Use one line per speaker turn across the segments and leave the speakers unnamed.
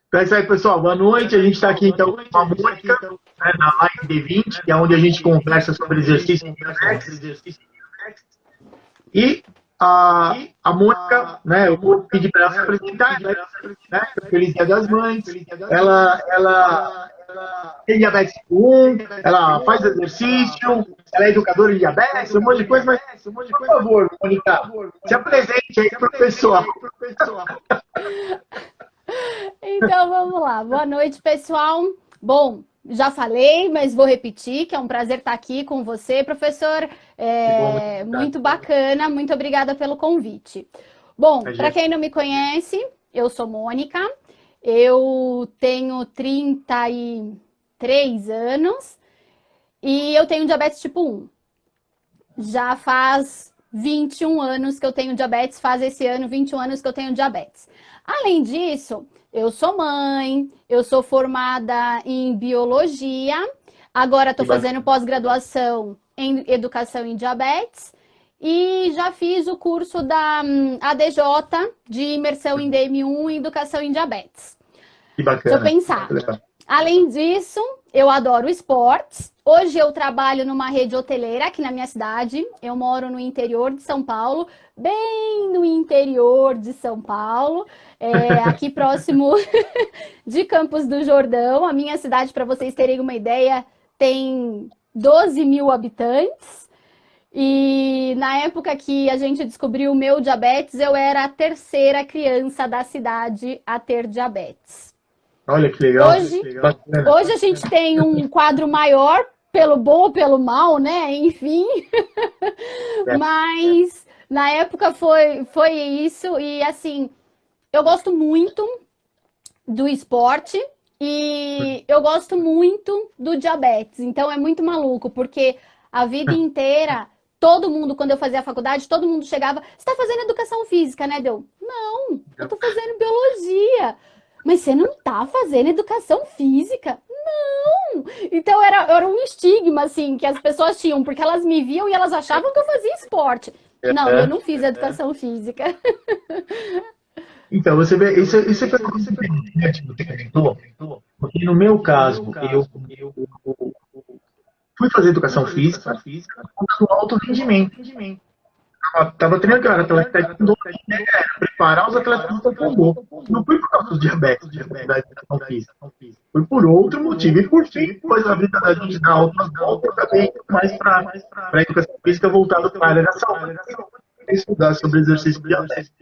Então é isso aí, pessoal. Boa noite. A gente está aqui, então, com a Mônica, né, na live D20, que é onde a gente conversa sobre exercício de Alex. E a Mônica, né, eu vou pedir para ela se apresentar, né? Feliz Dia das Mães. Ela tem diabetes tipo 1, ela faz exercício, ela é educadora de diabetes, um monte de coisa, mas, por favor, Mônica, se apresente aí para o pessoal.
Então vamos lá. Boa noite, pessoal. Bom, já falei, mas vou repetir, que é um prazer estar aqui com você, professor. Muito bacana, muito obrigada pelo convite. Bom, para quem não me conhece, eu sou Mônica, eu tenho 33 anos e eu tenho diabetes tipo 1. Já faz 21 anos que eu tenho diabetes, faz esse ano 21 anos que eu tenho diabetes. Além disso, eu sou mãe, eu sou formada em biologia, agora estou fazendo pós-graduação em educação em diabetes e já fiz o curso da ADJ de imersão em DM1 em educação em diabetes.
Que bacana.
Deixa eu pensar. Além disso, eu adoro esportes. Hoje eu trabalho numa rede hoteleira aqui na minha cidade. Eu moro no interior de São Paulo, bem no interior de São Paulo, aqui próximo de Campos do Jordão. A minha cidade, para vocês terem uma ideia, tem 12 mil habitantes. E na época que a gente descobriu o meu diabetes, eu era a terceira criança da cidade a ter diabetes.
Olha que legal.
Hoje a gente tem um quadro maior, pelo bom ou pelo mal, né? Enfim. Mas na época foi isso. E assim, eu gosto muito do esporte e eu gosto muito do diabetes. Então é muito maluco, porque a vida inteira, todo mundo, quando eu fazia a faculdade, todo mundo chegava, você está fazendo educação física, né, Deu? Não, eu estou fazendo biologia. Mas você não tá fazendo educação física? Não! Então era um estigma, assim, que as pessoas tinham, porque elas me viam e elas achavam que eu fazia esporte. Não, eu não fiz educação física.
Então, você vê, isso foi uma coisa interessante que você comentou, porque no meu caso, eu fui fazer educação física por causa do alto rendimento. Tava treinando que eu era atleta de taekwondo, né? Preparar os atletas do taekwondo. Não foi por causa do diabetes, da educação física. Foi por outro motivo. E por fim, depois a vida da gente dá outras voltas, eu acabei mais para a educação física voltada para a área da saúde. Estudar sobre exercício de diabetes.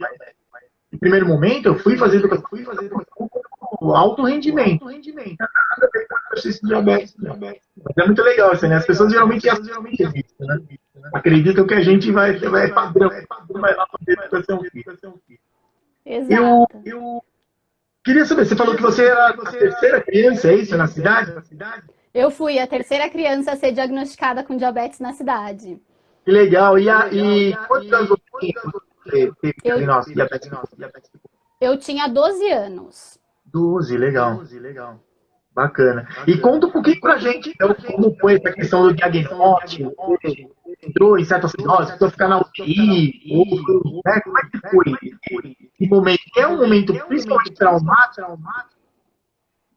No primeiro momento, eu fui fazer educação física com alto rendimento. Nada a ver com exercício de diabetes. Mas é muito legal isso, né? As pessoas geralmente acreditam, né? Acreditam que a gente vai padrão, vai lá fazer educação física.
Exato.
Eu queria saber, você falou que você era a terceira criança, é isso, na cidade?
Eu fui a terceira criança a ser diagnosticada com diabetes na cidade.
Que legal. E quantos anos você teve diabetes?
Eu tinha 12 anos.
12, legal. Bacana. E conta um pouquinho pra gente, então, como foi essa questão do diagnóstico? Você entrou em certa cirrose, precisou ficar na UTI, né? Como é que foi esse momento? É um momento principalmente traumático.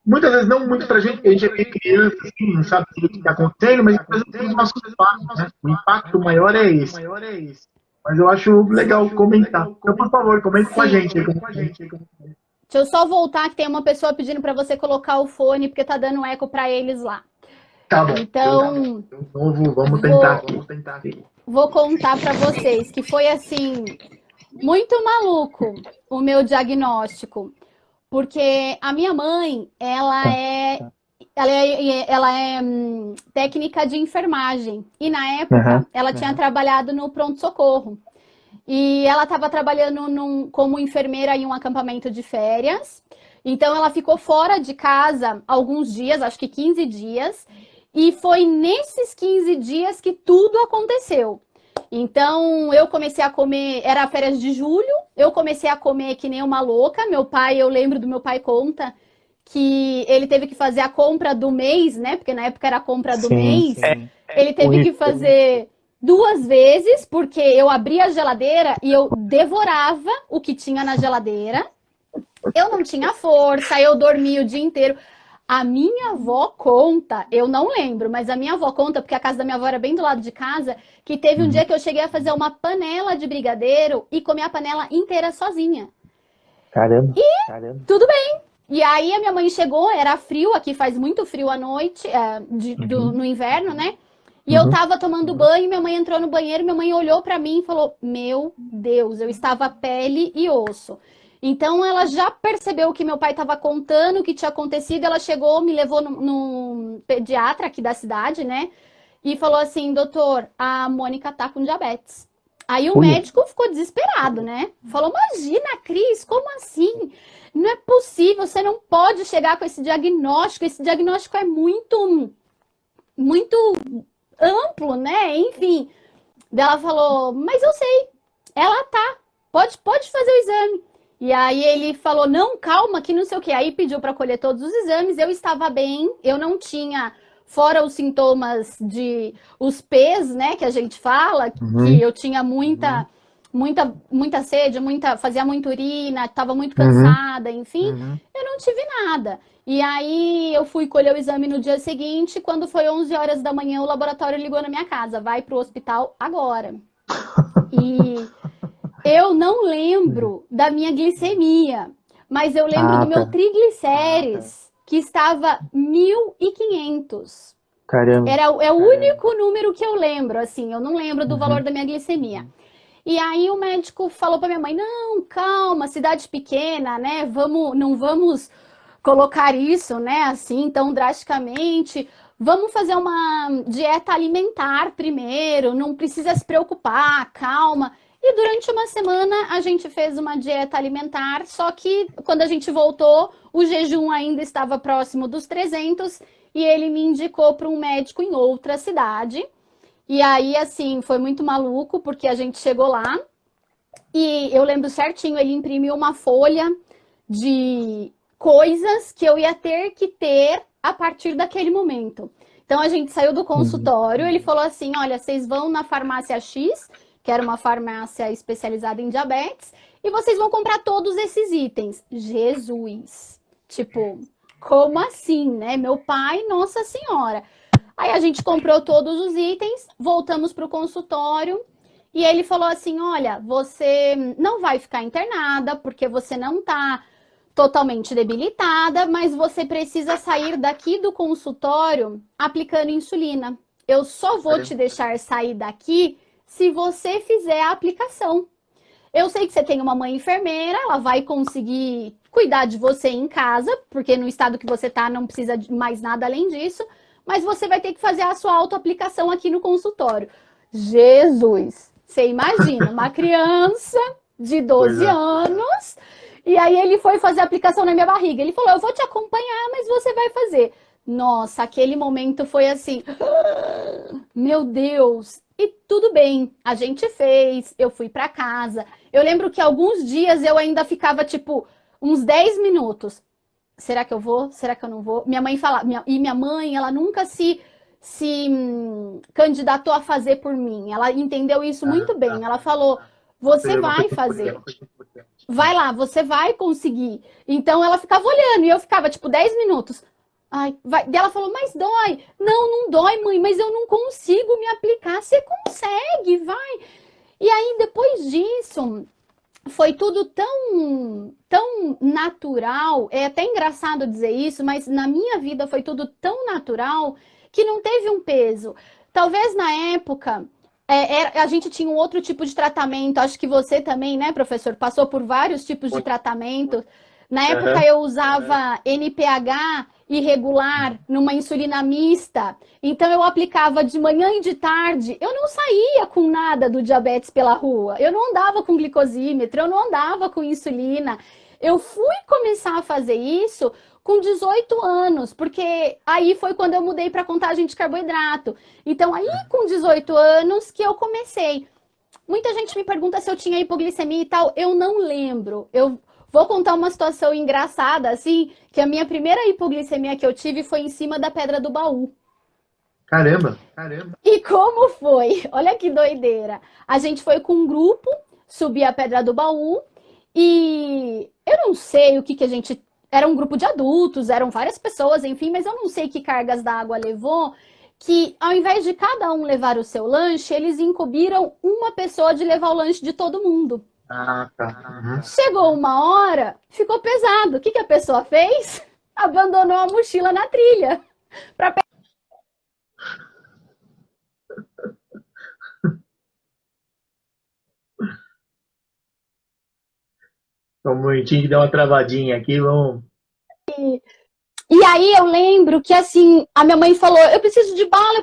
Muitas vezes não muito pra gente, porque a gente é bem criança, assim, não sabe o que está acontecendo, mas depois tem os nossos passos, né? O impacto maior é esse. Mas eu acho legal comentar. Então, por favor, comente com a gente.
Deixa eu só voltar, que tem uma pessoa pedindo para você colocar o fone, porque tá dando eco para eles lá.
Tá bom.
Então,
vamos tentar aqui.
Vou contar para vocês que foi assim muito maluco o meu diagnóstico, porque a minha mãe, ela é técnica de enfermagem e na época ela tinha trabalhado no pronto-socorro. E ela estava trabalhando como enfermeira em um acampamento de férias. Então, ela ficou fora de casa alguns dias, acho que 15 dias. E foi nesses 15 dias que tudo aconteceu. Então, eu comecei a comer, era férias de julho, eu comecei a comer que nem uma louca. Eu lembro do meu pai conta que ele teve que fazer a compra do mês, né? Porque na época era a compra do mês. Ele teve que fazer 2 vezes, porque eu abria a geladeira e eu devorava o que tinha na geladeira. Eu não tinha força, eu dormia o dia inteiro. A minha avó conta, eu não lembro, mas a minha avó conta, porque a casa da minha avó era bem do lado de casa, que teve um dia que eu cheguei a fazer uma panela de brigadeiro e comer a panela inteira sozinha.
Caramba.
Tudo bem. E aí a minha mãe chegou, era frio, aqui faz muito frio à noite, no inverno, né? E eu tava tomando banho, minha mãe entrou no banheiro, minha mãe olhou pra mim e falou: Meu Deus, eu estava pele e osso. Então ela já percebeu o que meu pai estava contando, o que tinha acontecido. Ela chegou, me levou no pediatra aqui da cidade, né? E falou assim: Doutor, a Mônica tá com diabetes. Aí o médico ficou desesperado, né? Falou: Imagina, Cris, como assim? Não é possível, você não pode chegar com esse diagnóstico. Esse diagnóstico é muito, muito amplo, né? Enfim. Daí ela falou: Mas eu sei, ela tá, pode fazer o exame. E aí ele falou: Não, calma, que não sei o que. Aí pediu para colher todos os exames. Eu estava bem, eu não tinha, fora os sintomas de os P's, né, que a gente fala, que eu tinha muita sede, fazia muita urina, estava muito cansada, enfim, eu não tive nada. E aí eu fui colher o exame no dia seguinte, quando foi 11 horas da manhã, o laboratório ligou na minha casa: Vai para o hospital agora. E eu não lembro da minha glicemia, mas eu lembro do meu triglicérides, que estava 1.500.
Caramba.
É o único número que eu lembro, assim, eu não lembro do valor da minha glicemia. E aí o médico falou para minha mãe: Não, calma, cidade pequena, né? Não vamos colocar isso, né, assim, tão drasticamente. Vamos fazer uma dieta alimentar primeiro, não precisa se preocupar, calma. E durante uma semana a gente fez uma dieta alimentar, só que quando a gente voltou, o jejum ainda estava próximo dos 300 e ele me indicou para um médico em outra cidade. E aí, assim, foi muito maluco, porque a gente chegou lá e eu lembro certinho, ele imprimiu uma folha de coisas que eu ia ter que ter a partir daquele momento. Então a gente saiu do consultório, ele falou assim: Olha, vocês vão na farmácia X, que era uma farmácia especializada em diabetes, e vocês vão comprar todos esses itens. Jesus! Tipo, como assim, né? Meu pai, Nossa Senhora. Aí a gente comprou todos os itens, voltamos para o consultório e ele falou assim: Olha, você não vai ficar internada porque você não está totalmente debilitada, mas você precisa sair daqui do consultório aplicando insulina. Eu só vou te deixar sair daqui se você fizer a aplicação. Eu sei que você tem uma mãe enfermeira, ela vai conseguir cuidar de você em casa, porque no estado que você está não precisa de mais nada além disso, mas você vai ter que fazer a sua autoaplicação aqui no consultório. Jesus! Você imagina, uma criança de 12 anos, e aí ele foi fazer a aplicação na minha barriga. Ele falou: Eu vou te acompanhar, mas você vai fazer. Nossa, aquele momento foi assim: Meu Deus! E tudo bem, a gente fez, eu fui para casa. Eu lembro que alguns dias eu ainda ficava tipo uns 10 minutos. Será que eu vou? Será que eu não vou? Minha mãe fala, minha mãe, ela nunca se candidatou a fazer por mim. Ela entendeu isso muito bem. Ela falou: Você vai fazer. Vai lá, você vai conseguir. Então ela ficava olhando e eu ficava tipo 10 minutos. Ai, vai. Daí ela falou: Mas dói. Não, não dói, mãe, mas eu não consigo me aplicar. Você consegue, vai. E aí depois disso, foi tudo tão natural. É até engraçado dizer isso, mas na minha vida foi tudo tão natural que não teve um peso. Talvez na época a gente tinha um outro tipo de tratamento. Acho que você também, né, professor, passou por vários tipos de tratamento. Na época eu usava NPH irregular numa insulina mista. Então eu aplicava de manhã e de tarde. Eu não saía com nada do diabetes pela rua. Eu não andava com glicosímetro, eu não andava com insulina. Eu fui começar a fazer isso com 18 anos, porque aí foi quando eu mudei para contagem de carboidrato. Então aí com 18 anos que eu comecei. Muita gente me pergunta se eu tinha hipoglicemia e tal. Eu não lembro. Eu vou contar uma situação engraçada, assim, que a minha primeira hipoglicemia que eu tive foi em cima da Pedra do Baú.
Caramba!
E como foi? Olha que doideira. A gente foi com um grupo subir a Pedra do Baú E eu não sei o que a gente... Era um grupo de adultos, eram várias pessoas, enfim, mas eu não sei que cargas d'água levou, que ao invés de cada um levar o seu lanche, eles incumbiram uma pessoa de levar o lanche de todo mundo.
Ah, tá. Uhum.
Chegou uma hora, ficou pesado. O que a pessoa fez? Abandonou a mochila na trilha. Pra...
Então, um momentinho que deu uma travadinha aqui, vamos...
E aí eu lembro que, assim, a minha mãe falou, eu preciso de bala,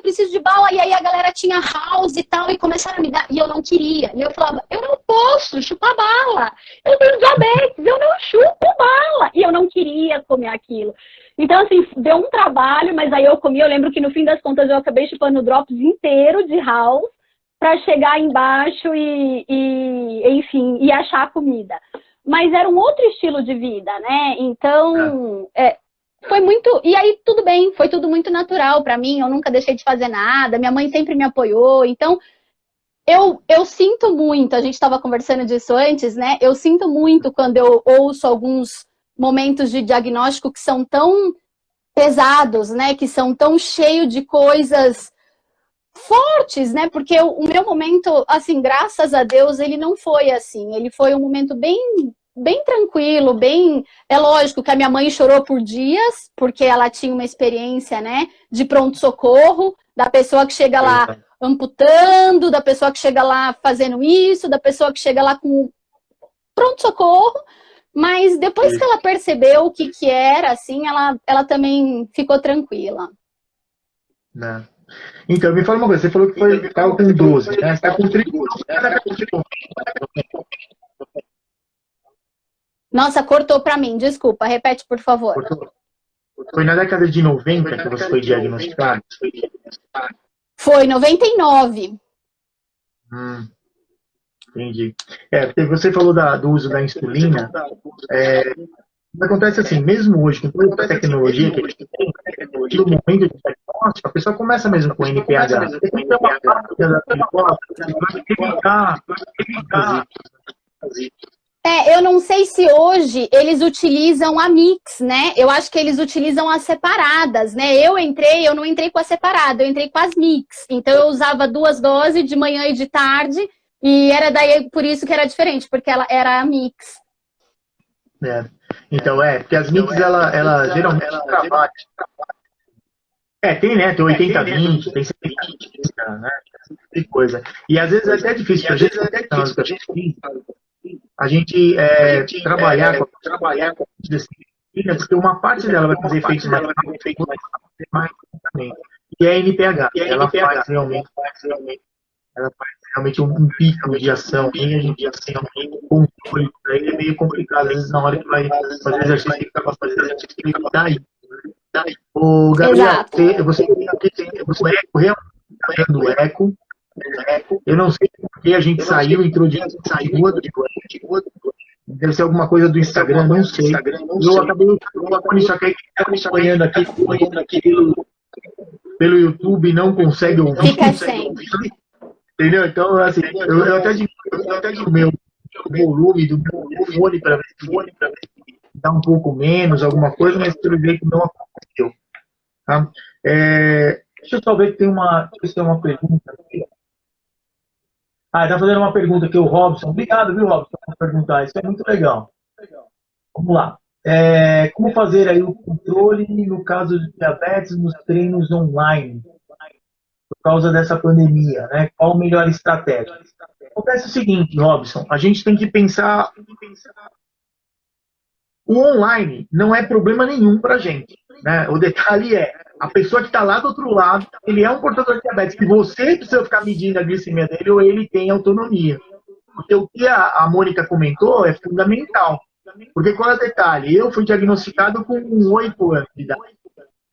e aí a galera tinha house e tal, e começaram a me dar, e eu não queria. E eu falava, eu não posso chupar bala, eu tenho diabetes, eu não chupo bala. E eu não queria comer aquilo. Então, assim, deu um trabalho, mas aí eu comi, eu lembro que no fim das contas eu acabei chupando o drops inteiro de house, para chegar embaixo enfim, e achar a comida. Mas era um outro estilo de vida, né? Então, foi muito... E aí, tudo bem, foi tudo muito natural para mim, eu nunca deixei de fazer nada, minha mãe sempre me apoiou, então eu sinto muito, a gente estava conversando disso antes, né? Eu sinto muito quando eu ouço alguns momentos de diagnóstico que são tão pesados, né? Que são tão cheios de coisas fortes, né? Porque o meu momento, assim, graças a Deus, ele não foi assim. Ele foi um momento bem tranquilo, bem... É lógico que a minha mãe chorou por dias, porque ela tinha uma experiência, né, de pronto-socorro, da pessoa que chega lá amputando, da pessoa que chega lá fazendo isso, da pessoa que chega lá com pronto-socorro, mas depois que ela percebeu o que era, assim, ela também ficou tranquila.
Não. Então, me fala uma coisa, você falou que estava com 12, né? Você está com 13.
Nossa, cortou para mim, desculpa, repete, por favor.
Foi na década de 90 que você foi diagnosticado?
Foi 99.
Entendi. Porque você falou do uso da insulina. Acontece assim, mesmo hoje, com toda a tecnologia que a gente tem, no momento de diagnóstico, a pessoa começa mesmo com NPH. Você tem que ter uma prática da glicose, você vai evitar.
Eu não sei se hoje eles utilizam a mix, né? Eu acho que eles utilizam as separadas, né? Eu não entrei com a separada, eu entrei com as mix. Então eu usava 2 doses de manhã e de tarde, e era daí por isso que era diferente, porque ela era a mix.
Então, porque as mix, ela geralmente trabalha. Tem, né? Tem 80-20, tem 70-30, né? Tem coisa. E às vezes é até difícil, a gente trabalhar com disciplina, porque uma parte dela vai fazer efeito mais e é NPH. Ela faz realmente um pico de ação e a gente tem um controle para ele, é meio complicado. Às vezes, na hora que vai fazer exercício, tem que ficar fazendo exercício, tem que daí. O Gabriel, você realmente dando eco. Eu não sei porque a gente saiu, entrou de rua, deve ser alguma coisa do Instagram, não sei. Eu acabei acompanhando aqui pelo YouTube, não consegue ouvir.
Fica sem.
Entendeu? Então, assim, eu até digo o meu volume do meu fone para ver se dá um pouco menos, alguma coisa, mas pelo jeito não aconteceu. Tá? Deixa eu só ver que tem uma pergunta aqui. Está fazendo uma pergunta aqui o Robson. Obrigado, viu, Robson, por perguntar. Isso é muito legal. Vamos lá. Como fazer aí o controle no caso de diabetes nos treinos online? Por causa dessa pandemia, né? Qual a melhor estratégia? Acontece o seguinte, Robson, a gente tem que pensar... O online não é problema nenhum para a gente, né? O detalhe a pessoa que está lá do outro lado, ele é um portador de diabetes, que você precisa ficar medindo a glicemia dele ou ele tem autonomia. Porque o que a Mônica comentou é fundamental. Porque qual é o detalhe? Eu fui diagnosticado com 8 anos de idade.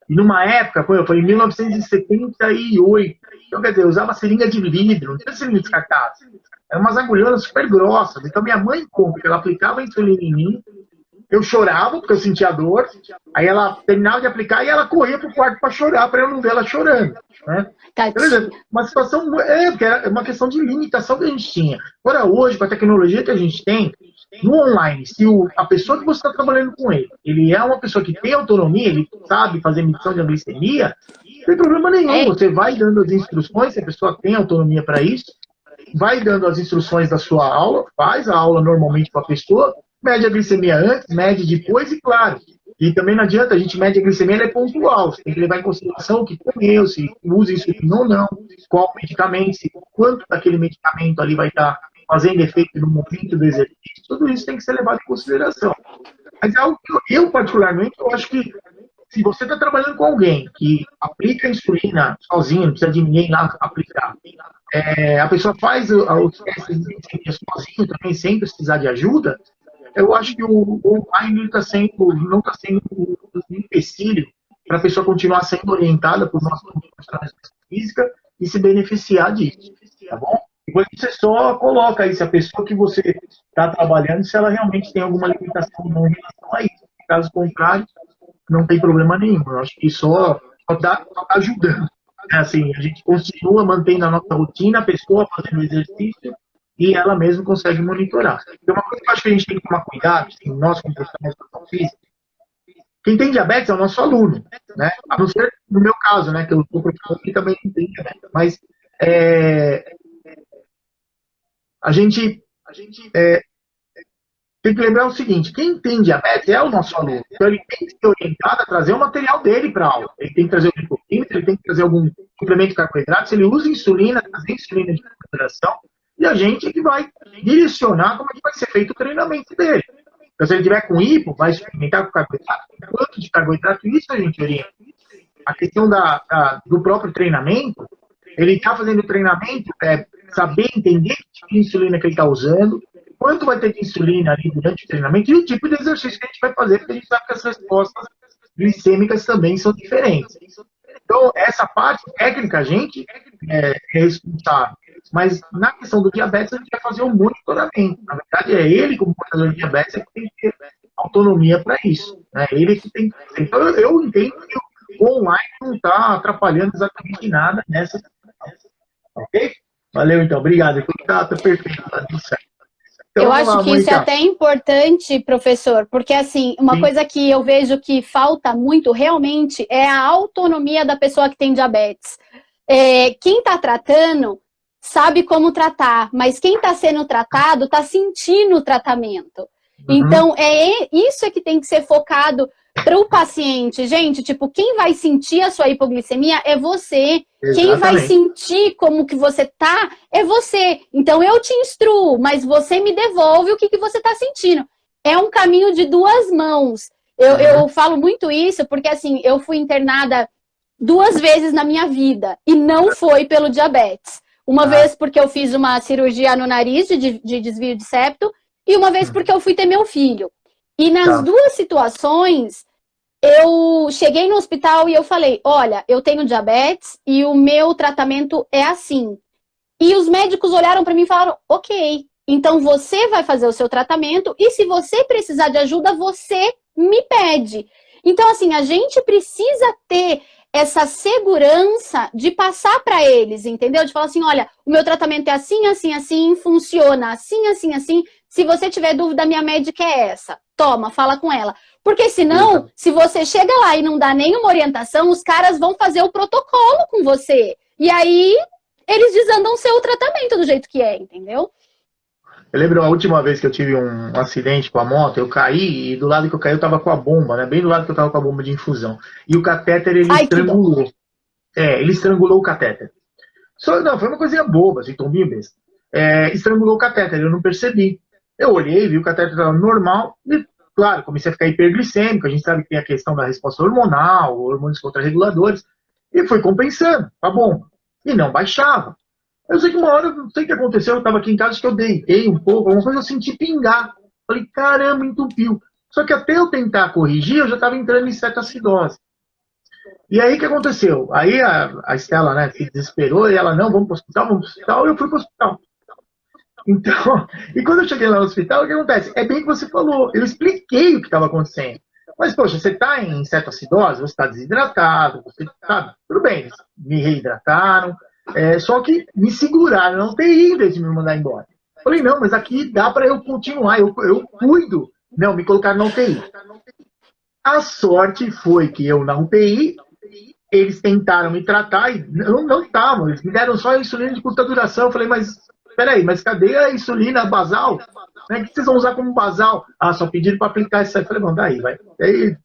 E numa época, foi em 1978. Então, quer dizer, eu usava seringa de vidro, não tinha seringa descartável. Eram umas agulhonas super grossas. Então, minha mãe conta que ela aplicava insulina em mim. Eu chorava, porque eu sentia dor. Aí ela terminava de aplicar e ela corria pro quarto para chorar, para eu não ver ela chorando. Né? Por exemplo, uma situação... porque é uma questão de limitação que a gente tinha. Agora, hoje, com a tecnologia que a gente tem, no online, se a pessoa que você está trabalhando com ele é uma pessoa que tem autonomia, ele sabe fazer medição de glicemia, não tem problema nenhum. Você vai dando as instruções, se a pessoa tem autonomia para isso, vai dando as instruções da sua aula, faz a aula normalmente com a pessoa, mede a glicemia antes, mede depois e, claro, e também não adianta, a gente mede a glicemia, ela é pontual, você tem que levar em consideração o que comeu, se usa insulina ou não, qual medicamento, se quanto daquele medicamento ali vai estar fazendo efeito no momento do exercício, tudo isso tem que ser levado em consideração. Mas é algo que eu particularmente, eu acho que se você está trabalhando com alguém que aplica insulina sozinho, não precisa de ninguém lá aplicar, a pessoa faz os testes de glicemia sozinho também, sem precisar de ajuda, eu acho que o online não está sendo um empecilho para a pessoa continuar sendo orientada por nossos profissionais de física e se beneficiar disso, tá bom? Depois você só coloca aí se a pessoa que você está trabalhando, se ela realmente tem alguma limitação em relação a isso. Caso contrário, não tem problema nenhum. Eu acho que só está ajudando. Assim, a gente continua mantendo a nossa rotina, a pessoa fazendo o exercício e ela mesma consegue monitorar. Então, uma coisa que eu acho que a gente tem que tomar cuidado, assim, nós como profissionais de educação física, quem tem diabetes é o nosso aluno, né? A não ser no meu caso, né? Que eu sou professor que também não tem diabetes. Mas a gente tem que lembrar o seguinte, quem tem diabetes é o nosso aluno. Então ele tem que ser orientado a trazer o material dele para a aula. Ele tem que trazer o glicosímetro, ele tem que trazer algum suplemento de carboidratos, ele usa insulina, trazer insulina de consideração, e a gente é que vai direcionar como é que vai ser feito o treinamento dele. Então se ele tiver com hipo, vai suplementar com carboidrato, quanto de carboidrato, isso a gente orienta. A questão do próprio treinamento, ele está fazendo o treinamento, saber entender que tipo de insulina que ele está usando, quanto vai ter de insulina ali durante o treinamento e o tipo de exercício que a gente vai fazer, porque a gente sabe que as respostas glicêmicas também são diferentes. Então, essa parte técnica a gente é responsável. Mas na questão do diabetes, a gente vai fazer um monitoramento. Na verdade, é ele, como portador de diabetes, que tem que ter autonomia para isso. Né? Ele que tem que fazer. Então, eu entendo que o online não está atrapalhando exatamente nada nessa situação. Ok? Valeu, então. Obrigado. Está perfeito. Tá tudo certo. Então,
eu acho que isso é até importante, professor, porque assim, uma coisa que eu vejo que falta muito realmente é a autonomia da pessoa que tem diabetes. Quem está tratando sabe como tratar, mas quem está sendo tratado está sentindo o tratamento. Então, isso é que tem que ser focado para o paciente. Gente, tipo, quem vai sentir a sua hipoglicemia é você. Exatamente. Quem vai sentir como que você tá é você. Então, eu te instruo, mas você me devolve o que você tá sentindo. É um caminho de duas mãos. Eu falo muito isso porque, assim, eu fui internada 2 vezes na minha vida e não foi pelo diabetes. Uma vez porque eu fiz uma cirurgia no nariz de desvio de septo e uma vez porque eu fui ter meu filho. E nas duas situações, eu cheguei no hospital e eu falei, olha, eu tenho diabetes e o meu tratamento é assim. E os médicos olharam para mim e falaram, ok, então você vai fazer o seu tratamento e se você precisar de ajuda, você me pede. Então, assim, a gente precisa ter essa segurança de passar para eles, entendeu? De falar assim, olha, o meu tratamento é assim, assim, assim, funciona assim, assim, assim. Se você tiver dúvida, minha médica é essa. Toma, fala com ela. Porque senão, se você chega lá e não dá nenhuma orientação, os caras vão fazer o protocolo com você. E aí, eles desandam o seu tratamento do jeito que é, entendeu?
Eu lembro a última vez que eu tive um acidente com a moto, eu caí e do lado que eu caí eu tava com a bomba, né? Bem do lado que eu tava com a bomba de infusão. E o catéter, ele estrangulou. Ele estrangulou o catéter. Não, foi uma coisinha boba, assim, tombinho besta. Estrangulou o catéter, eu não percebi. Eu olhei, vi o catéter estava normal e, claro, comecei a ficar hiperglicêmico. A gente sabe que tem a questão da resposta hormonal, hormônios contrarreguladores, e fui compensando a bomba. E não baixava. Eu sei que uma hora, não sei o que aconteceu, eu estava aqui em casa, acho que eu deitei um pouco, alguma coisa eu senti pingar. Falei, caramba, entupiu. Só que até eu tentar corrigir, eu já estava entrando em cetoacidose. E aí o que aconteceu? Aí a Estela, né, se desesperou e ela, não, vamos para o hospital, eu fui para o hospital. Então, e quando eu cheguei lá no hospital, o que acontece? É bem o que você falou, eu expliquei o que estava acontecendo. Mas, poxa, você está em cetoacidose, você está desidratado, você tá, tudo bem, eles me reidrataram, só que me seguraram na UTI em vez de me mandar embora. Falei, não, mas aqui dá para eu continuar, eu cuido. Não, me colocaram na UTI. A sorte foi que eu na UTI, eles tentaram me tratar e não estavam. Eles me deram só a insulina de curta duração. Eu falei, mas peraí, mas cadê a insulina basal? O que vocês vão usar como basal? Ah, só pediram para aplicar isso aí. Eu falei, bom, daí, vai. Aí,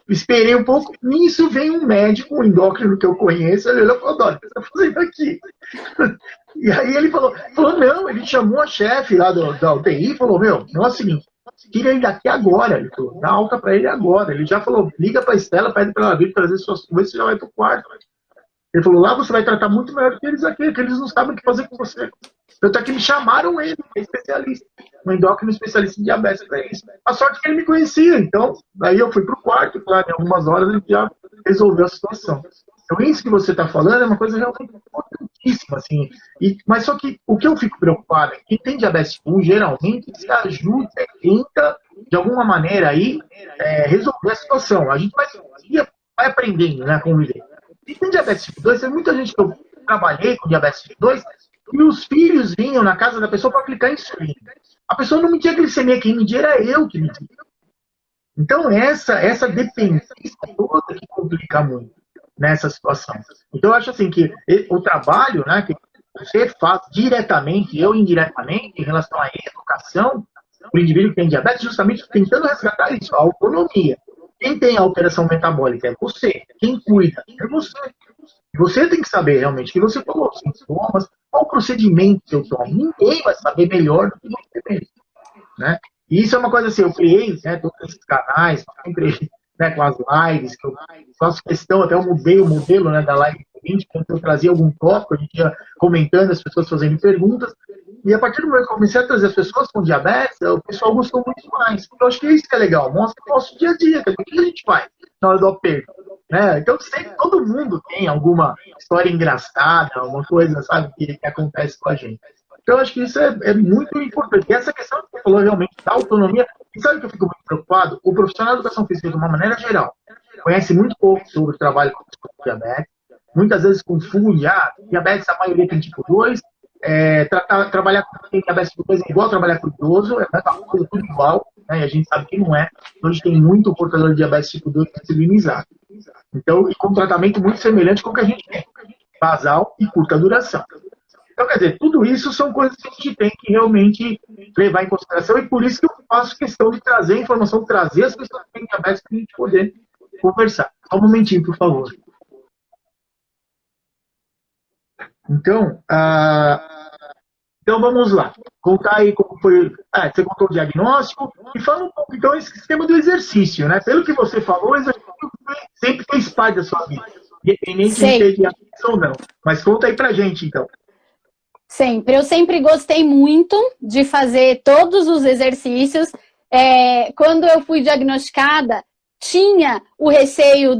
esperei um pouco. Nisso vem um médico, um endócrino que eu conheço. Ele falou, Dória, o que você está fazendo aqui? E aí ele falou, não, ele chamou a chefe lá da UTI e falou, meu, não é o seguinte, tira ele daqui agora. Ele falou, dá alta para ele agora. Ele já falou, liga para a Estela, pede para ela vir trazer suas coisas, você já vai para o quarto. Ele falou, lá você vai tratar muito melhor que eles aqui, que eles não sabem o que fazer com você. Tanto é que me chamaram ele, que é especialista, um endócrino especialista em diabetes para isso. A sorte é que ele me conhecia, então, daí eu fui para o quarto, claro, em algumas horas ele já resolveu a situação. Então, isso que você está falando é uma coisa realmente importantíssima, assim. Mas só que o que eu fico preocupado é que quem tem diabetes tipo 1, geralmente, se ajuda, tenta, de alguma maneira, aí, resolver a situação. A gente vai aprendendo, né, a conviver. E tem diabetes tipo 2, tem muita gente que eu trabalhei com diabetes tipo 2, e os filhos vinham na casa da pessoa para aplicar insulina. A pessoa não media glicemia, quem media era eu que media. Então, essa dependência toda que complica muito nessa situação. Então, eu acho assim que o trabalho, né, que você faz diretamente, eu indiretamente, em relação à educação do indivíduo que tem diabetes, justamente tentando resgatar isso, a autonomia. Quem tem alteração metabólica é você. Quem cuida é você. Você tem que saber realmente o que você falou, os sintomas, qual o procedimento que eu tomo. Ninguém vai saber melhor do que você mesmo, né? E isso é uma coisa assim, eu criei, né, todos esses canais, sempre, né, com as lives, que eu faço questão, até eu mudei o modelo, né, da live seguinte, quando eu trazia algum tópico, a gente ia comentando, as pessoas fazendo perguntas, e a partir do momento que eu comecei a trazer as pessoas com diabetes, o pessoal gostou muito mais. Porque eu acho que é isso que é legal, mostra o nosso dia a dia, o que a gente faz na hora do aperto. Né? Então, sempre, todo mundo tem alguma história engraçada, alguma coisa, sabe, que acontece com a gente. Então, eu acho que isso é muito importante. E essa questão que você falou realmente da autonomia, e sabe que eu fico muito preocupado? O profissional de educação física, de uma maneira geral, conhece muito pouco sobre o trabalho com diabetes, muitas vezes confunde, diabetes a maioria tem tipo 2, trabalhar com quem tem diabetes tipo 2 é igual trabalhar com idoso, é tudo igual, né? E a gente sabe que não é. Então, a gente tem muito portador de diabetes tipo 2 sensibilizado. Então, e com um tratamento muito semelhante com o que a gente tem, basal e curta duração. Então, quer dizer, tudo isso são coisas que a gente tem que realmente levar em consideração, e por isso que eu faço questão de trazer informação, trazer as pessoas que têm diabetes para a gente poder conversar. Só um momentinho, por favor. Então, vamos lá. Contar aí como foi. Você contou o diagnóstico e fala um pouco, então, esse sistema do exercício, né? Pelo que você falou, o exercício sempre fez parte da sua vida, independente de ter diabetes ou não. Mas conta aí pra gente, então.
Sempre. Eu sempre gostei muito de fazer todos os exercícios. Quando eu fui diagnosticada, tinha o receio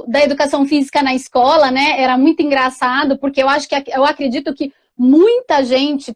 da educação física na escola, né? Era muito engraçado, porque eu acredito que muita gente,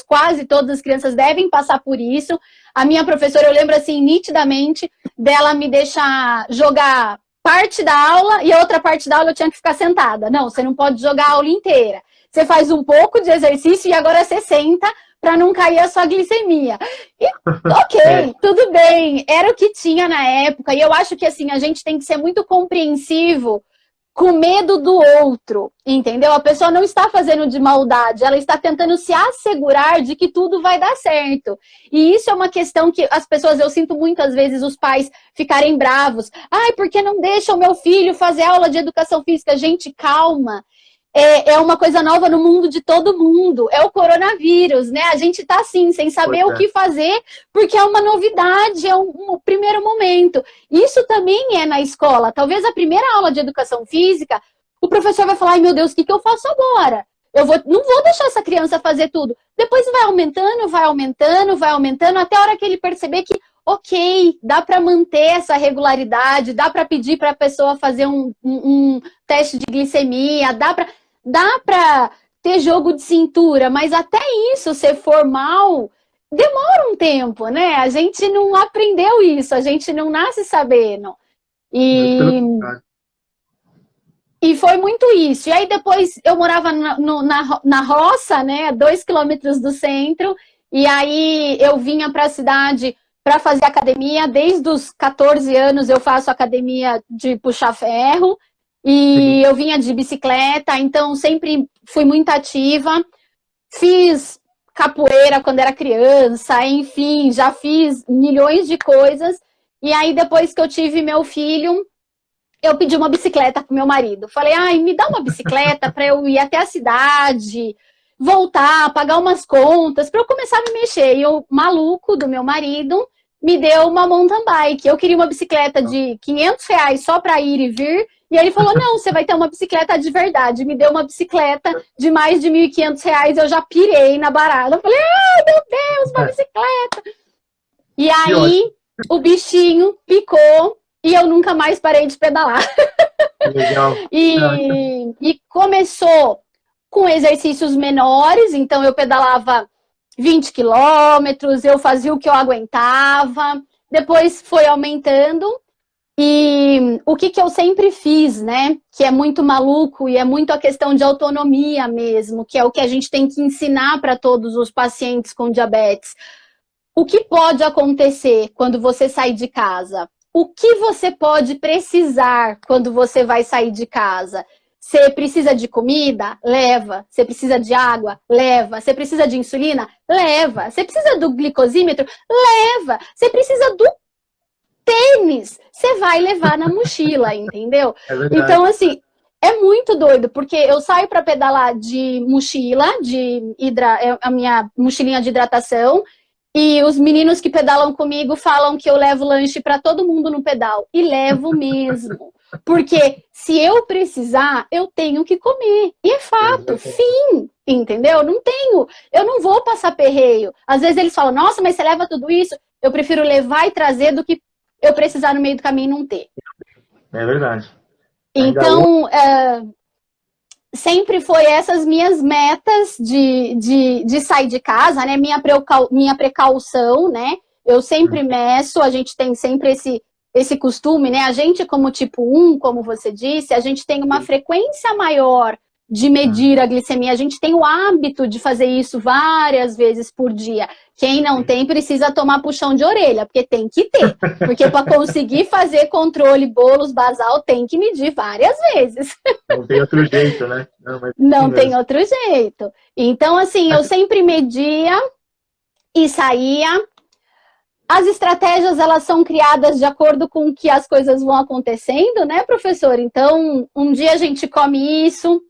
quase todas as crianças devem passar por isso. A minha professora, eu lembro assim, nitidamente, dela me deixar jogar parte da aula e a outra parte da aula eu tinha que ficar sentada. Não, você não pode jogar a aula inteira. Você faz um pouco de exercício e agora você senta para não cair a sua glicemia. E, ok, tudo bem, era o que tinha na época. E eu acho que assim, a gente tem que ser muito compreensivo com medo do outro, entendeu? A pessoa não está fazendo de maldade, ela está tentando se assegurar de que tudo vai dar certo. E isso é uma questão que as pessoas, eu sinto muitas vezes os pais ficarem bravos. Por que não deixa o meu filho fazer aula de educação física? Gente, calma. É uma coisa nova no mundo de todo mundo. É o coronavírus, né? A gente tá assim, sem saber o que fazer, porque é uma novidade, é um primeiro momento. Isso também é na escola. Talvez a primeira aula de educação física, o professor vai falar, ai meu Deus, o que eu faço agora? Não vou deixar essa criança fazer tudo. Depois vai aumentando, até a hora que ele perceber que, ok, dá para manter essa regularidade, dá para pedir para a pessoa fazer um teste de glicemia, dá para ter jogo de cintura, mas até isso ser formal demora um tempo, né? A gente não aprendeu isso, a gente não nasce sabendo. E foi muito isso. E aí depois eu morava na roça, né, a 2 quilômetros do centro, E aí eu vinha para a cidade para fazer academia. Desde os 14 anos eu faço academia de puxar ferro. E eu vinha de bicicleta, então sempre fui muito ativa. Fiz capoeira quando era criança, enfim, já fiz milhões de coisas. E aí depois que eu tive meu filho, eu pedi uma bicicleta pro meu marido. Falei, ai, me dá uma bicicleta para eu ir até a cidade, voltar, pagar umas contas, para eu começar a me mexer. E o maluco do meu marido me deu uma mountain bike. Eu queria uma bicicleta de R$ 500 só para ir e vir. E ele falou, não, você vai ter uma bicicleta de verdade. Me deu uma bicicleta de mais de R$ 1.500. Eu já pirei na barata. Eu falei, ai, meu Deus, uma bicicleta. E aí, o bichinho picou. E eu nunca mais parei de pedalar.
Legal.
E começou com exercícios menores, então eu pedalava 20 quilômetros, eu fazia o que eu aguentava, depois foi aumentando. E o que eu sempre fiz, né, que é muito maluco e é muito a questão de autonomia mesmo, que é o que a gente tem que ensinar para todos os pacientes com diabetes. O que pode acontecer quando você sai de casa? O que você pode precisar quando você vai sair de casa? Você precisa de comida? Leva. Você precisa de água? Leva. Você precisa de insulina? Leva. Você precisa do glicosímetro? Leva. Você precisa do tênis? Você vai levar na mochila, entendeu? Então, assim, é muito doido, porque eu saio para pedalar de mochila, a minha mochilinha de hidratação. E os meninos que pedalam comigo falam que eu levo lanche para todo mundo no pedal. E levo mesmo. Porque se eu precisar, eu tenho que comer. E é fato, fim. Entendeu? Eu não vou passar perreio. Às vezes eles falam, nossa, mas você leva tudo isso? Eu prefiro levar e trazer do que eu precisar no meio do caminho e não ter.
É verdade.
Então, sempre foi essas minhas metas de sair de casa, né? Minha precaução, né? Eu sempre meço, a gente tem sempre esse costume, né? A gente, como tipo 1, como você disse, a gente tem uma frequência maior de medir a glicemia. A gente tem o hábito de fazer isso várias vezes por dia. Quem não tem precisa tomar puxão de orelha, porque tem que ter. Porque para conseguir fazer controle bolos basal, tem que medir várias vezes.
Não tem outro jeito, né?
Não tem outro jeito. Então, assim, eu sempre media e saía. As estratégias, elas são criadas de acordo com que as coisas vão acontecendo, né, professor? Então, um dia a gente come isso,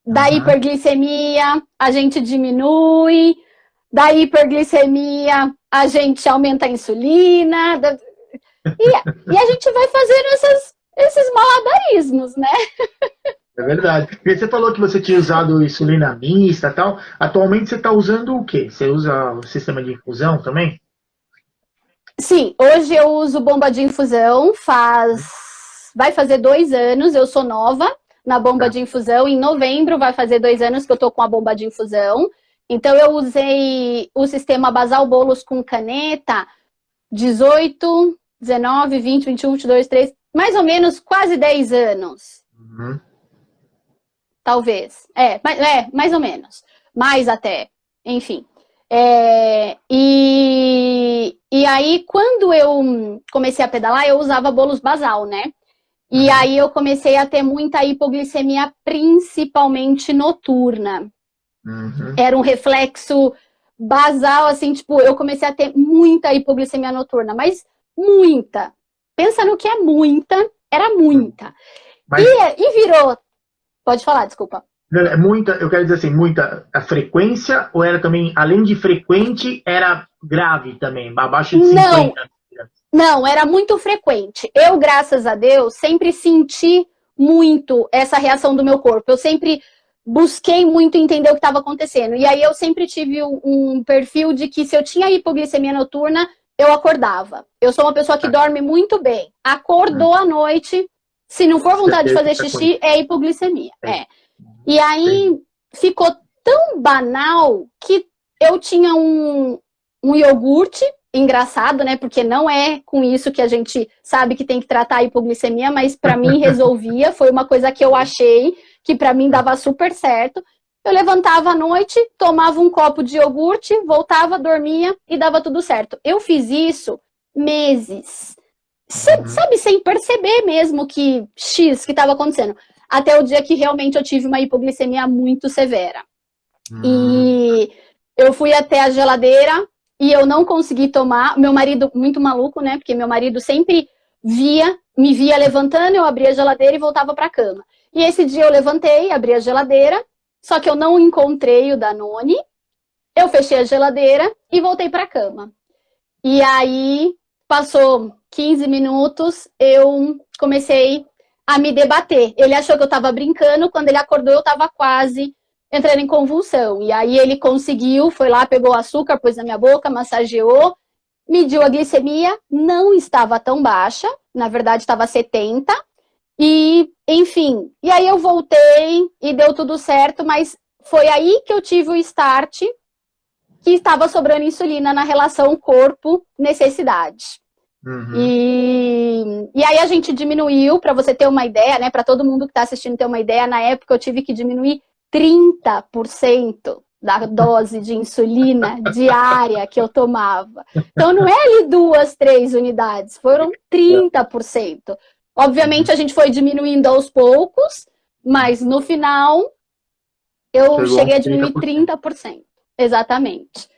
da hiperglicemia, a gente diminui, da hiperglicemia, a gente aumenta a insulina, e a gente vai fazendo esses malabarismos, né?
É verdade. E você falou que você tinha usado insulina mista e tal. Atualmente você está usando o quê? Você usa o sistema de infusão também?
Sim, hoje eu uso bomba de infusão, vai fazer 2 anos, eu sou nova na bomba de infusão, em novembro vai fazer 2 anos que eu tô com a bomba de infusão, então eu usei o sistema Basal Bolos com caneta 18, 19, 20, 21, 22, 23, mais ou menos quase 10 anos. Talvez, mais ou menos, mais até, enfim. E aí, quando eu comecei a pedalar, eu usava bolos basal, né? E aí eu comecei a ter muita hipoglicemia, principalmente noturna. Era um reflexo basal, assim, tipo, eu comecei a ter muita hipoglicemia noturna, mas muita. Pensa no que é muita, era muita. Mas... E virou... Pode falar, desculpa.
Muita, eu quero dizer assim, muita a frequência, ou era também, além de frequente, era grave também, abaixo de 50?
Não, era muito frequente. Eu, graças a Deus, sempre senti muito essa reação do meu corpo. Eu sempre busquei muito entender o que estava acontecendo. E aí eu sempre tive um perfil de que se eu tinha hipoglicemia noturna, eu acordava. Eu sou uma pessoa que dorme muito bem. Acordou à noite, se não for vontade de fazer xixi, é hipoglicemia. E aí ficou tão banal que eu tinha um iogurte, engraçado, né? Porque não é com isso que a gente sabe que tem que tratar a hipoglicemia, mas para mim resolvia. Foi uma coisa que eu achei que para mim dava super certo. eu levantava à noite, tomava um copo de iogurte, voltava, dormia e dava tudo certo. Eu fiz isso meses. Sabe, sem perceber mesmo que estava acontecendo. Até o dia que realmente eu tive uma hipoglicemia muito severa. E eu fui até a geladeira e eu não consegui tomar. Meu marido, muito maluco, né? Porque meu marido sempre me via levantando, eu abria a geladeira e voltava para a cama. E esse dia eu levantei, abri a geladeira, só que eu não encontrei o Danone. Eu fechei a geladeira e voltei para a cama. E aí, passou 15 minutos, eu comecei a me debater. Ele achou que eu estava brincando, quando ele acordou eu estava quase entrando em convulsão. E aí ele conseguiu, foi lá, pegou o açúcar, pôs na minha boca, massageou, mediu a glicemia, não estava tão baixa, na verdade estava 70, e enfim. E aí eu voltei e deu tudo certo, mas foi aí que eu tive o start que estava sobrando insulina na relação corpo-necessidade. E aí a gente diminuiu, para você ter uma ideia, né, para todo mundo que está assistindo ter uma ideia, na época eu tive que diminuir 30% da dose de insulina diária que eu tomava. Então não é ali 2, 3 unidades, foram 30%. Obviamente a gente foi diminuindo aos poucos, mas no final eu cheguei a diminuir 30%. Exatamente.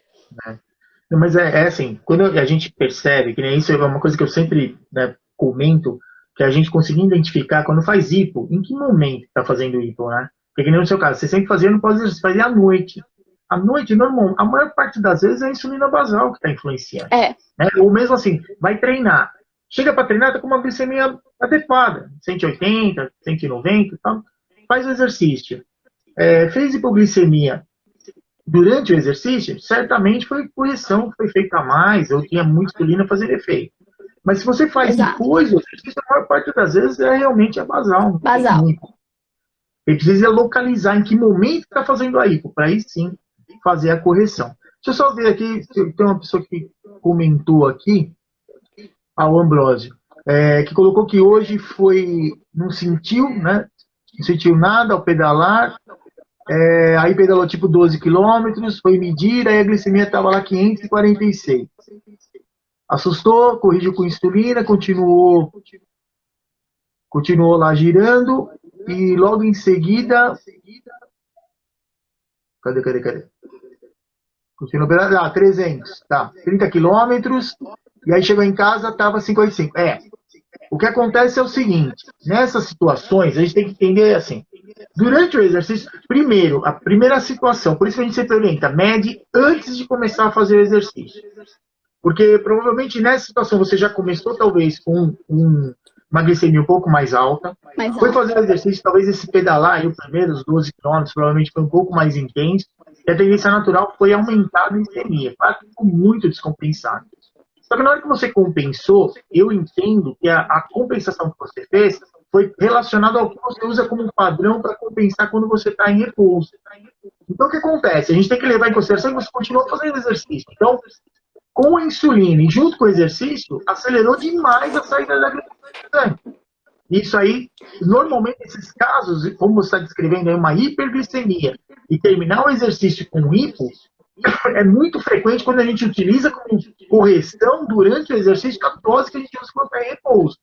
Mas é assim, quando a gente percebe, que nem isso é uma coisa que eu sempre, né, comento, que a gente conseguir identificar quando faz hipo, em que momento está fazendo hipo, né? Porque nem no seu caso, você sempre fazia, não pode fazer à noite. À noite, normal, a maior parte das vezes é a insulina basal que está influenciando. Né? Ou mesmo assim, vai treinar. Chega para treinar, está com uma glicemia adequada, 180, 190, tá? Faz o exercício. Fez hipoglicemia durante o exercício, certamente foi correção, foi feita a mais, ou tinha muita insulina fazendo efeito. Mas se você faz depois do exercício, a maior parte das vezes realmente é basal.
Basal.
Ele precisa localizar em que momento está fazendo a hipo, para aí sim fazer a correção. Deixa eu só ver aqui, tem uma pessoa que comentou aqui, o Ambrósio, que colocou que hoje não sentiu, né? Não sentiu nada ao pedalar, aí pedalou tipo 12 quilômetros, foi medir, aí a glicemia estava lá 546. Assustou, corrigiu com insulina, continuou lá girando, e logo em seguida... Cadê? Continuou pedalando, 300, tá, 30 quilômetros, e aí chegou em casa, estava 55. O que acontece é o seguinte, nessas situações, a gente tem que entender assim, durante o exercício, a primeira situação, por isso que a gente sempre orienta, mede antes de começar a fazer o exercício. Porque provavelmente nessa situação você já começou talvez com uma glicemia um pouco mais alta, foi fazer o exercício, talvez esse pedalar aí, os primeiros 12 quilômetros, provavelmente foi um pouco mais intenso, e a tendência natural foi aumentar a glicemia, claro que ficou muito descompensado. Só que na hora que você compensou, eu entendo que a compensação que você fez foi relacionada ao que você usa como padrão para compensar quando você está em repouso. Então, o que acontece? A gente tem que levar em consideração que você continua fazendo exercício. Então, com a insulina e junto com o exercício, acelerou demais a saída da glicemia. Isso aí, normalmente, esses casos, como você está descrevendo aí, uma hiperglicemia, e terminar o exercício com hipo, é muito frequente quando a gente utiliza como correção durante o exercício a dose que a gente usa quando está em repouso.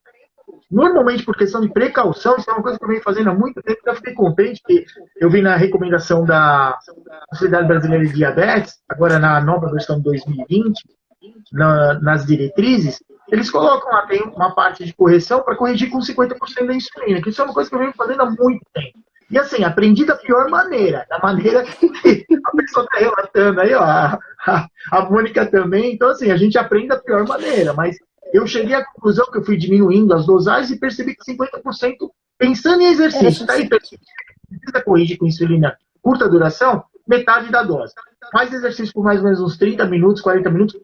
Normalmente, por questão de precaução, isso é uma coisa que eu venho fazendo há muito tempo, eu fiquei contente, porque eu vi na recomendação da Sociedade Brasileira de Diabetes, agora na nova versão 2020, nas diretrizes, eles colocam lá, tem uma parte de correção para corrigir com 50% da insulina, que isso é uma coisa que eu venho fazendo há muito tempo. E assim, aprendi da pior maneira, da maneira que a pessoa está relatando aí, ó, a Mônica também. Então, assim, a gente aprende da pior maneira, mas eu cheguei à conclusão que eu fui diminuindo as dosagens e percebi que 50% pensando em exercício, tá aí, precisa corrigir com insulina curta duração, metade da dose. Faz exercício por mais ou menos uns 30 minutos, 40 minutos,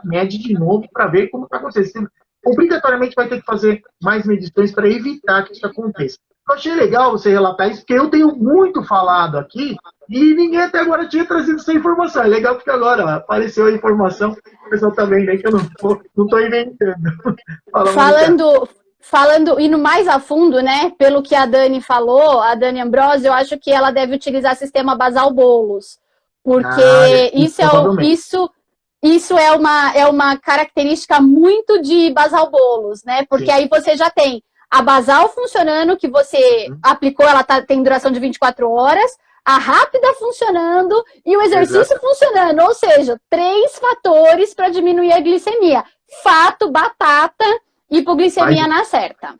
mede de novo para ver como está acontecendo. Obrigatoriamente vai ter que fazer mais medições para evitar que isso aconteça. Eu achei legal você relatar isso, porque eu tenho muito falado aqui e ninguém até agora tinha trazido essa informação. É legal porque agora apareceu a informação, o pessoal está vendo aí que eu não estou inventando.
indo mais a fundo, né, pelo que a Dani falou, a Dani Ambrosio, eu acho que ela deve utilizar sistema basal-bolos, porque isso é uma característica muito de basal-bolos, né, porque aí você já tem a basal funcionando, que você aplicou, ela tem duração de 24 horas, a rápida funcionando e o exercício funcionando, ou seja, 3 fatores para diminuir a glicemia. Fato, batata, hipoglicemia na certa.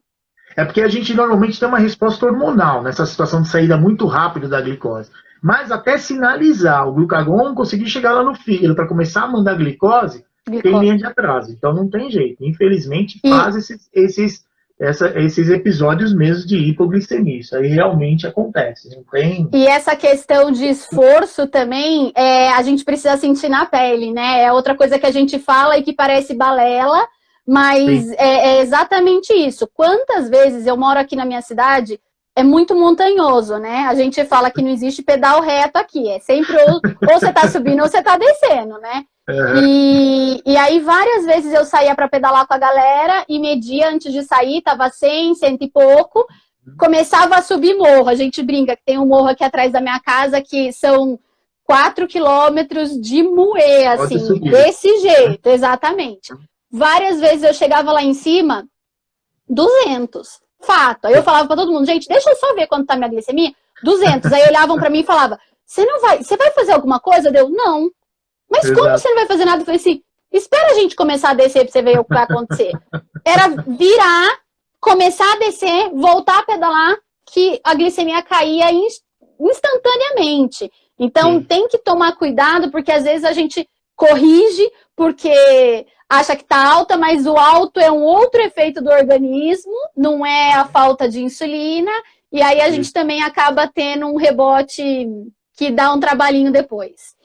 É porque a gente normalmente tem uma resposta hormonal nessa situação de saída muito rápida da glicose. Mas até sinalizar o glucagon conseguir chegar lá no fígado para começar a mandar glicose, tem linha de atraso. Então não tem jeito. Infelizmente faz esses episódios mesmo de hipoglicemia. Isso aí realmente acontece. Não tem...
E essa questão de esforço também, a gente precisa sentir na pele, né? É outra coisa que a gente fala e que parece balela, mas é exatamente isso. Quantas vezes eu moro aqui na minha cidade, é muito montanhoso, né? A gente fala que não existe pedal reto aqui. É sempre ou você tá subindo ou você tá descendo, né? E aí várias vezes eu saía para pedalar com a galera e media antes de sair, tava 100 e pouco, começava a subir morro. A gente brinca que tem um morro aqui atrás da minha casa que são 4 quilômetros de moer, assim, desse jeito, exatamente. Várias vezes eu chegava lá em cima, 200, fato. Aí eu falava para todo mundo, gente, deixa eu só ver quanto tá minha glicemia, 200. Aí olhavam para mim e falavam, você vai fazer alguma coisa? Eu, não. Mas como você não vai fazer nada? Eu falei assim, espera a gente começar a descer pra você ver o que vai acontecer. Era virar, começar a descer, voltar a pedalar, que a glicemia caía instantaneamente. Então tem que tomar cuidado, porque às vezes a gente corrige, porque acha que tá alta, mas o alto é um outro efeito do organismo, não é a falta de insulina, e aí a gente também acaba tendo um rebote que dá um trabalhinho depois.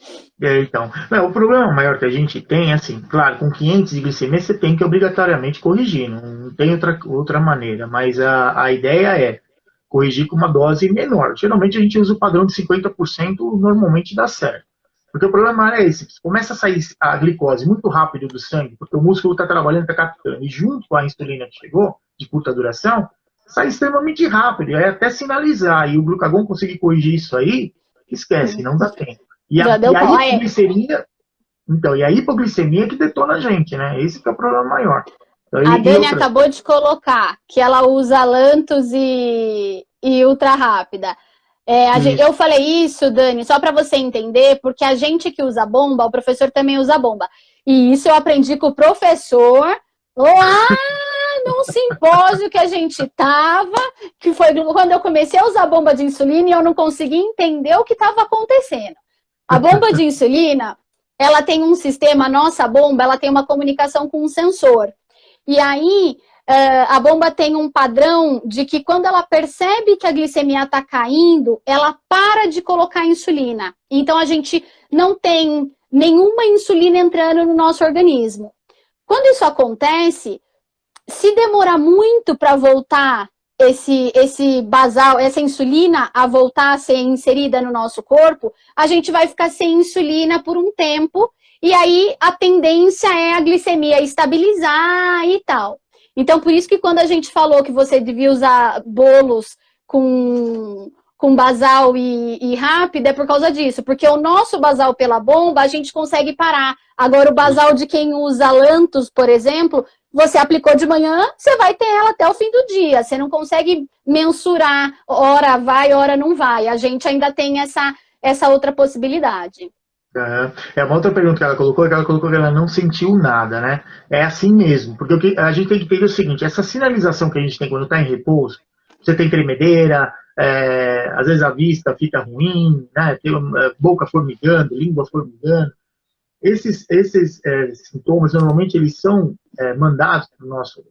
Então, o problema maior que a gente tem, assim, claro, com 500 de glicemia você tem que obrigatoriamente corrigir, não tem outra maneira, mas a ideia é corrigir com uma dose menor. Geralmente a gente usa o padrão de 50%, normalmente dá certo. Porque o problema é esse, começa a sair a glicose muito rápido do sangue, porque o músculo está trabalhando, está captando, e junto com a insulina que chegou, de curta duração, sai extremamente rápido, e aí até sinalizar, e o glucagon conseguir corrigir isso aí, esquece, não dá tempo. E a hipoglicemia, então, e a hipoglicemia que detona a gente, né? Esse que é o problema maior. Então,
a Dani acabou de colocar que ela usa Lantus e ultra rápida. Eu falei isso, Dani, só para você entender, porque a gente que usa bomba, o professor também usa bomba. E isso eu aprendi com o professor lá num simpósio que a gente tava, que foi quando eu comecei a usar bomba de insulina e eu não conseguia entender o que estava acontecendo. A bomba de insulina, ela tem um sistema, a nossa bomba, ela tem uma comunicação com um sensor. E aí, a bomba tem um padrão de que quando ela percebe que a glicemia está caindo, ela para de colocar insulina. Então, a gente não tem nenhuma insulina entrando no nosso organismo. Quando isso acontece, se demorar muito para voltar esse basal, essa insulina a voltar a ser inserida no nosso corpo, a gente vai ficar sem insulina por um tempo, e aí a tendência é a glicemia estabilizar e tal. Então, por isso que quando a gente falou que você devia usar bolos com basal e rápida, é por causa disso. Porque o nosso basal pela bomba, a gente consegue parar. Agora, o basal de quem usa Lantus, por exemplo, você aplicou de manhã, você vai ter ela até o fim do dia. Você não consegue mensurar, hora vai, hora não vai. A gente ainda tem essa outra possibilidade.
Uma outra pergunta que ela colocou que ela não sentiu nada, né? É assim mesmo, porque a gente tem que entender o seguinte, essa sinalização que a gente tem quando está em repouso, você tem tremedeira, às vezes a vista fica ruim, né? Tem boca formigando, língua formigando. Esses sintomas, normalmente, eles são mandados para o nosso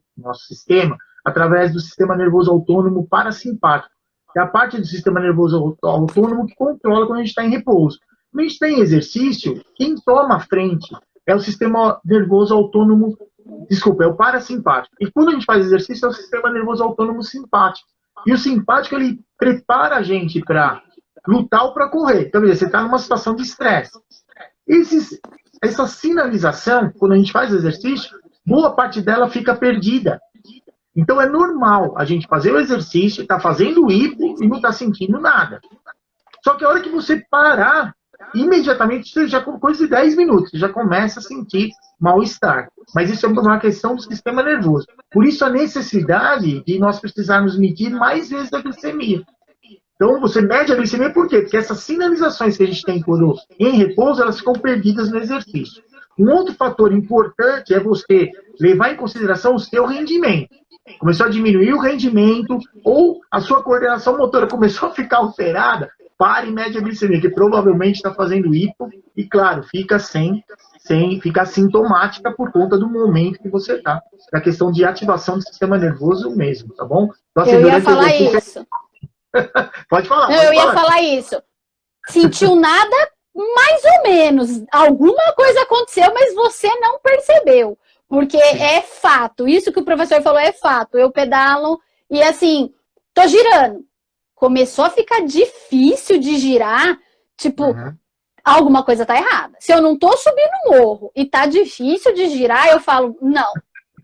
sistema através do sistema nervoso autônomo parasimpático, que é a parte do sistema nervoso autônomo que controla quando a gente está em repouso. Quando a gente tem exercício, quem toma a frente é o sistema nervoso autônomo, é o parasimpático. E quando a gente faz exercício, é o sistema nervoso autônomo simpático. E o simpático, ele prepara a gente para lutar ou para correr. Então, você está numa situação de estresse. Essa sinalização, quando a gente faz exercício, boa parte dela fica perdida. Então é normal a gente fazer o exercício, tá fazendo o hipo e não tá sentindo nada. Só que a hora que você parar, imediatamente, você já com coisa de 10 minutos, você já começa a sentir mal-estar. Mas isso é uma questão do sistema nervoso. Por isso a necessidade de nós precisarmos medir mais vezes a glicemia. Então, você mede a glicemia por quê? Porque essas sinalizações que a gente tem quando em repouso, elas ficam perdidas no exercício. Um outro fator importante é você levar em consideração o seu rendimento. Começou a diminuir o rendimento ou a sua coordenação motora começou a ficar alterada, pare e mede a glicemia, que provavelmente está fazendo hipo e, claro, fica fica assintomática por conta do momento que você está. Da questão de ativação do sistema nervoso mesmo, tá bom?
Então, assim, eu ia falar isso.
Pode falar.
Eu ia falar isso. Sentiu nada, mais ou menos. Alguma coisa aconteceu, mas você não percebeu. Porque é fato. Isso que o professor falou é fato. Eu pedalo e assim, tô girando. Começou a ficar difícil de girar. Tipo, alguma coisa tá errada. Se eu não tô subindo o morro e tá difícil de girar, eu falo, não.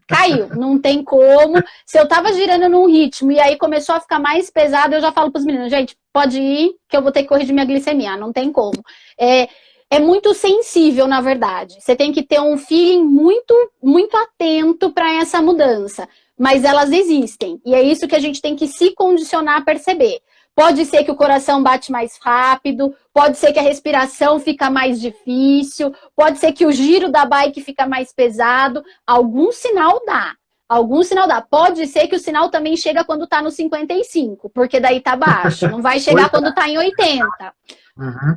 Caiu, não tem como. Se eu tava girando num ritmo e aí começou a ficar mais pesado, eu já falo pros meninos, gente, pode ir que eu vou ter que corrigir minha glicemia, não tem como. É muito sensível, na verdade. Você tem que ter um feeling muito atento para essa mudança. Mas elas existem. E é isso que a gente tem que se condicionar a perceber. Pode ser que o coração bate mais rápido, pode ser que a respiração fica mais difícil, pode ser que o giro da bike fica mais pesado. Algum sinal dá. Algum sinal dá. Pode ser que o sinal também chega quando tá no 55, porque daí tá baixo. Não vai chegar quando tá em 80.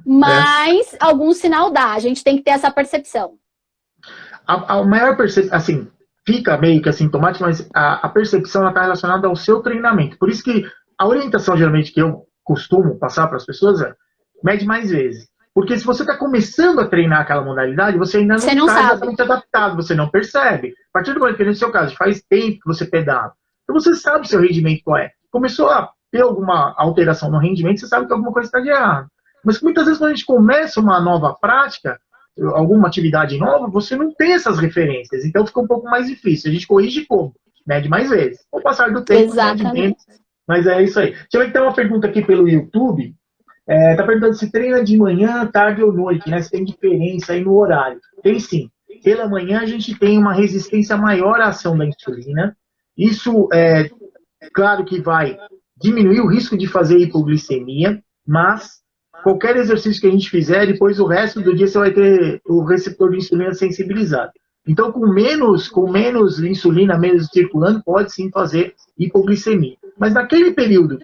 Mas algum sinal dá. A gente tem que ter essa percepção.
A maior percepção, assim, fica meio que assintomático, mas a percepção está relacionada ao seu treinamento. Por isso que a orientação, geralmente, que eu costumo passar para as pessoas é mede mais vezes. Porque se você está começando a treinar aquela modalidade, você ainda não está exatamente adaptado, você não percebe. A partir do momento que, no seu caso, faz tempo que você pedala, então você sabe o seu rendimento qual é. Começou a ter alguma alteração no rendimento, você sabe que alguma coisa está de errado. Mas muitas vezes, quando a gente começa uma nova prática, alguma atividade nova, você não tem essas referências. Então fica um pouco mais difícil. A gente corrige como? Mede mais vezes. Com o passar do tempo, mede menos. Mas é isso aí. Deixa eu ver que tem uma pergunta aqui pelo YouTube. Tá perguntando se treina de manhã, tarde ou noite, né? Se tem diferença aí no horário. Tem sim. Pela manhã a gente tem uma resistência maior à ação da insulina. Isso é claro que vai diminuir o risco de fazer hipoglicemia, mas qualquer exercício que a gente fizer, depois o resto do dia você vai ter o receptor de insulina sensibilizado. Então, com menos insulina mesmo circulando, pode sim fazer hipoglicemia. Mas naquele período,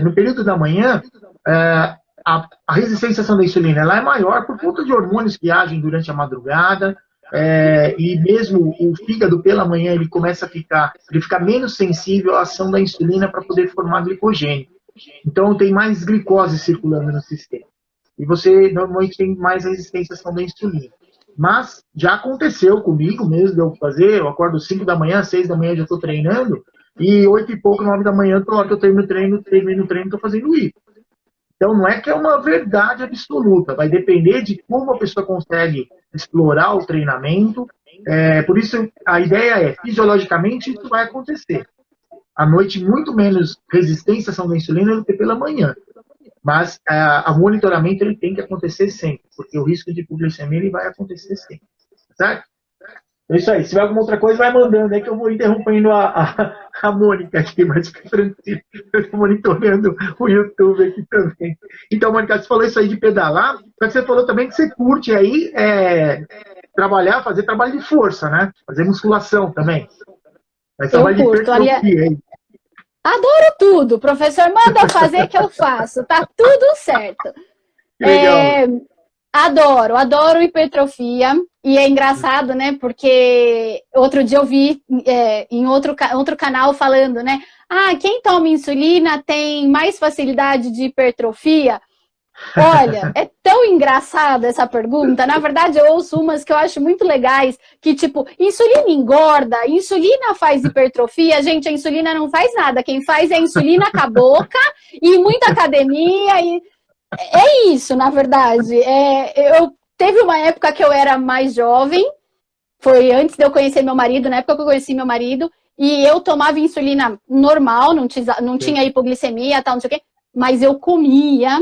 no período da manhã, a resistência à ação da insulina ela é maior por conta de hormônios que agem durante a madrugada, e mesmo o fígado pela manhã ele começa a ficar menos sensível à ação da insulina para poder formar glicogênio. Então tem mais glicose circulando no sistema. E você normalmente tem mais resistência à ação da insulina. Mas já aconteceu comigo mesmo de eu fazer, eu acordo 5 da manhã, 6 da manhã já estou treinando, e 8 e pouco, 9 da manhã, na hora que eu termino o treino, estou fazendo isso. Então não é que é uma verdade absoluta, vai depender de como a pessoa consegue explorar o treinamento. Por isso a ideia é, fisiologicamente isso vai acontecer. À noite muito menos resistência à ação da insulina do que pela manhã. Mas o monitoramento ele tem que acontecer sempre, porque o risco de hipoglicemia ele vai acontecer sempre. Certo? É isso aí. Se tiver alguma outra coisa, vai mandando aí que eu vou interrompendo a Mônica aqui, mas fica tranquilo. Eu estou monitorando o YouTube aqui também. Então, Mônica, você falou isso aí de pedalar, mas você falou também que você curte aí fazer trabalho de força, né? Fazer musculação também. Mas trabalho de hipertrofia aí.
Adoro tudo. O professor manda fazer que eu faço. Tá tudo certo. Adoro hipertrofia. E é engraçado, né? Porque outro dia eu vi em outro canal falando, né? Quem toma insulina tem mais facilidade de hipertrofia? Olha, é tão engraçada essa pergunta. Na verdade, eu ouço umas que eu acho muito legais, que tipo, insulina engorda, insulina faz hipertrofia. Gente, a insulina não faz nada. Quem faz é a insulina com a boca e muita academia. É isso, na verdade. Teve uma época que eu era mais jovem, foi antes de eu conhecer meu marido, na época que eu conheci meu marido, e eu tomava insulina normal, não tinha hipoglicemia, tal, não sei o quê, mas eu comia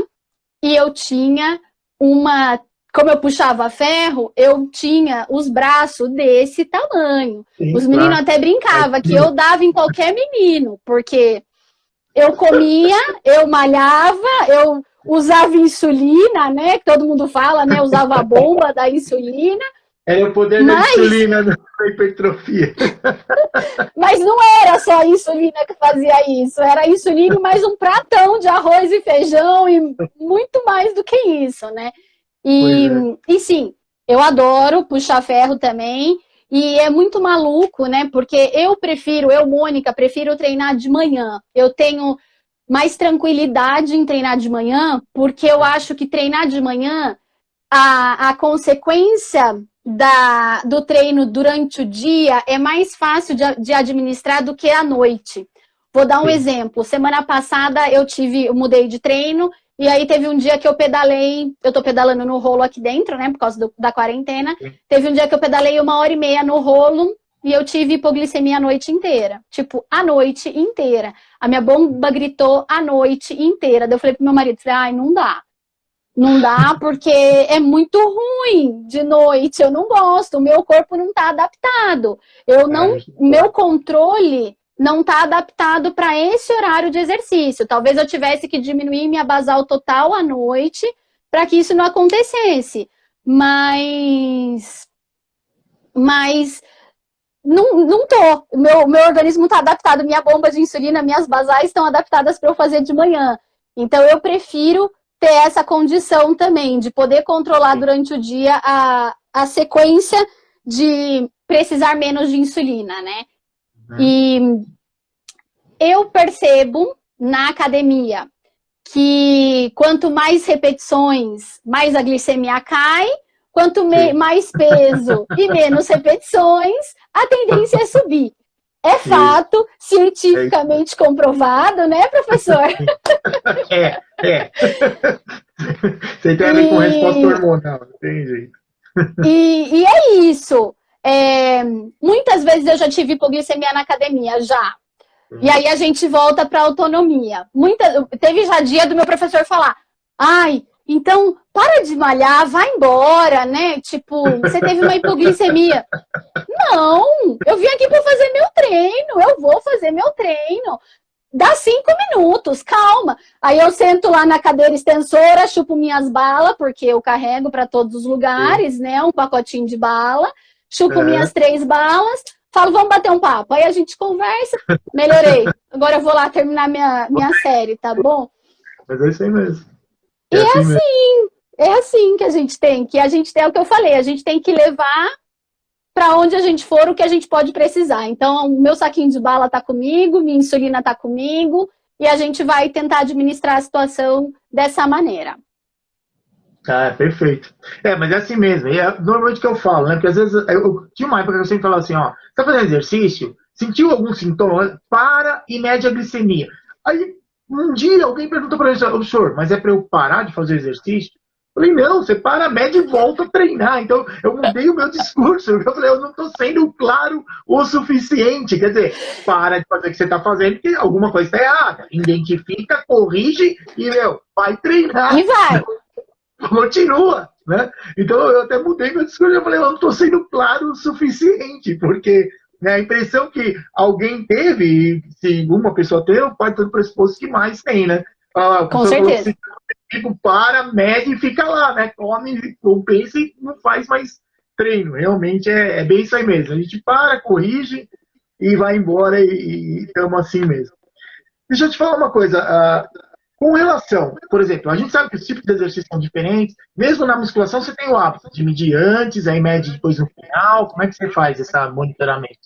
e eu tinha como eu puxava ferro, eu tinha os braços desse tamanho. Sim, os meninos até brincavam que eu dava em qualquer menino, porque eu comia, eu malhava, eu usava insulina, né? Que todo mundo fala, né? Usava a bomba da insulina.
Era o poder da insulina na hipertrofia.
Mas não era só a insulina que fazia isso. Era a insulina e mais um pratão de arroz e feijão e muito mais do que isso, né? E sim, eu adoro puxar ferro também. E é muito maluco, né? Porque Mônica, prefiro treinar de manhã. Eu tenho mais tranquilidade em treinar de manhã, porque eu acho que treinar de manhã, a consequência do treino durante o dia é mais fácil de administrar do que à noite. Vou dar um exemplo. Semana passada eu mudei de treino, e aí teve um dia que eu pedalei, eu tô pedalando no rolo aqui dentro, né, por causa da quarentena. Teve um dia que eu pedalei 1h30 no rolo e eu tive hipoglicemia a noite inteira. Tipo, a noite inteira. A minha bomba gritou a noite inteira. Daí eu falei pro meu marido, ai, não dá. Não dá porque é muito ruim de noite, eu não gosto, o meu corpo não tá adaptado. Meu controle não está adaptado para esse horário de exercício. Talvez eu tivesse que diminuir minha basal total à noite para que isso não acontecesse. Mas não tô. Meu organismo está adaptado, minha bomba de insulina, minhas basais estão adaptadas para eu fazer de manhã. Então eu prefiro ter essa condição também, de poder controlar durante o dia a sequência de precisar menos de insulina, né? E eu percebo na academia que quanto mais repetições, mais a glicemia cai, quanto mais peso e menos repetições, a tendência é subir. É fato, cientificamente comprovado, né, professor?
Você tem a ver com resposta hormonal, não tem jeito.
E é isso. Muitas vezes eu já tive hipoglicemia na academia, já. E aí a gente volta para a autonomia. Teve já dia do meu professor falar, ai, então para de malhar, vai embora, né? Tipo, você teve uma hipoglicemia. Não, eu vim aqui para fazer meu treino, eu vou fazer meu treino. Dá 5 minutos, calma. Aí eu sento lá na cadeira extensora, chupo minhas balas, porque eu carrego para todos os lugares, né? Um pacotinho de bala. Chupo minhas 3 balas, falo, vamos bater um papo. Aí a gente conversa, melhorei. Agora eu vou lá terminar minha série, tá bom?
Mas é isso aí mesmo.
É assim que a gente tem é o que eu falei, a gente tem que levar para onde a gente for o que a gente pode precisar. Então, o meu saquinho de bala tá comigo, minha insulina tá comigo, e a gente vai tentar administrar a situação dessa maneira.
Perfeito. Mas é assim mesmo. Normalmente que eu falo, né? Porque às vezes eu tinha uma época que eu sempre falava assim, ó, tá fazendo exercício? Sentiu algum sintoma? Para e mede a glicemia. Aí um dia alguém perguntou para mim, professor, mas é para eu parar de fazer exercício? Eu falei, não, você para, mede e volta a treinar. Então eu mudei o meu discurso. Eu falei, eu não estou sendo claro o suficiente. Quer dizer, para de fazer o que você está fazendo, porque alguma coisa está errada. Identifica, corrige e, vai treinar.
E vai.
Continua, né? Então eu até mudei meu discurso, eu falei, eu não estou sendo claro o suficiente, porque a impressão que alguém teve, se uma pessoa teve, pode ter o pressuposto que mais tem, né?
Com certeza.
Tipo, para, mede e fica lá, né? Come, compensa e não faz mais treino. Realmente é bem isso aí mesmo. A gente para, corrige e vai embora e estamos assim mesmo. Deixa eu te falar uma coisa. Com relação, por exemplo, a gente sabe que os tipos de exercícios são diferentes. Mesmo na musculação, você tem o hábito de medir antes, aí mede depois no final. Como é que você faz esse monitoramento?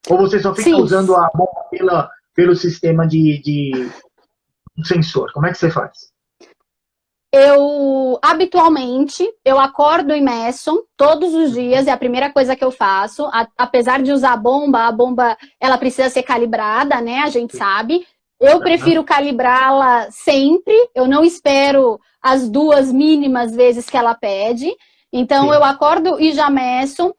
Ou você só fica usando a bomba pelo sistema de sensor? Como é que você faz?
Habitualmente, eu acordo e meço todos os dias, é a primeira coisa que eu faço. Apesar de usar a bomba, ela precisa ser calibrada, né? A gente sabe. Eu prefiro calibrá-la sempre, eu não espero as 2 mínimas vezes que ela pede. Então, eu acordo e já meço.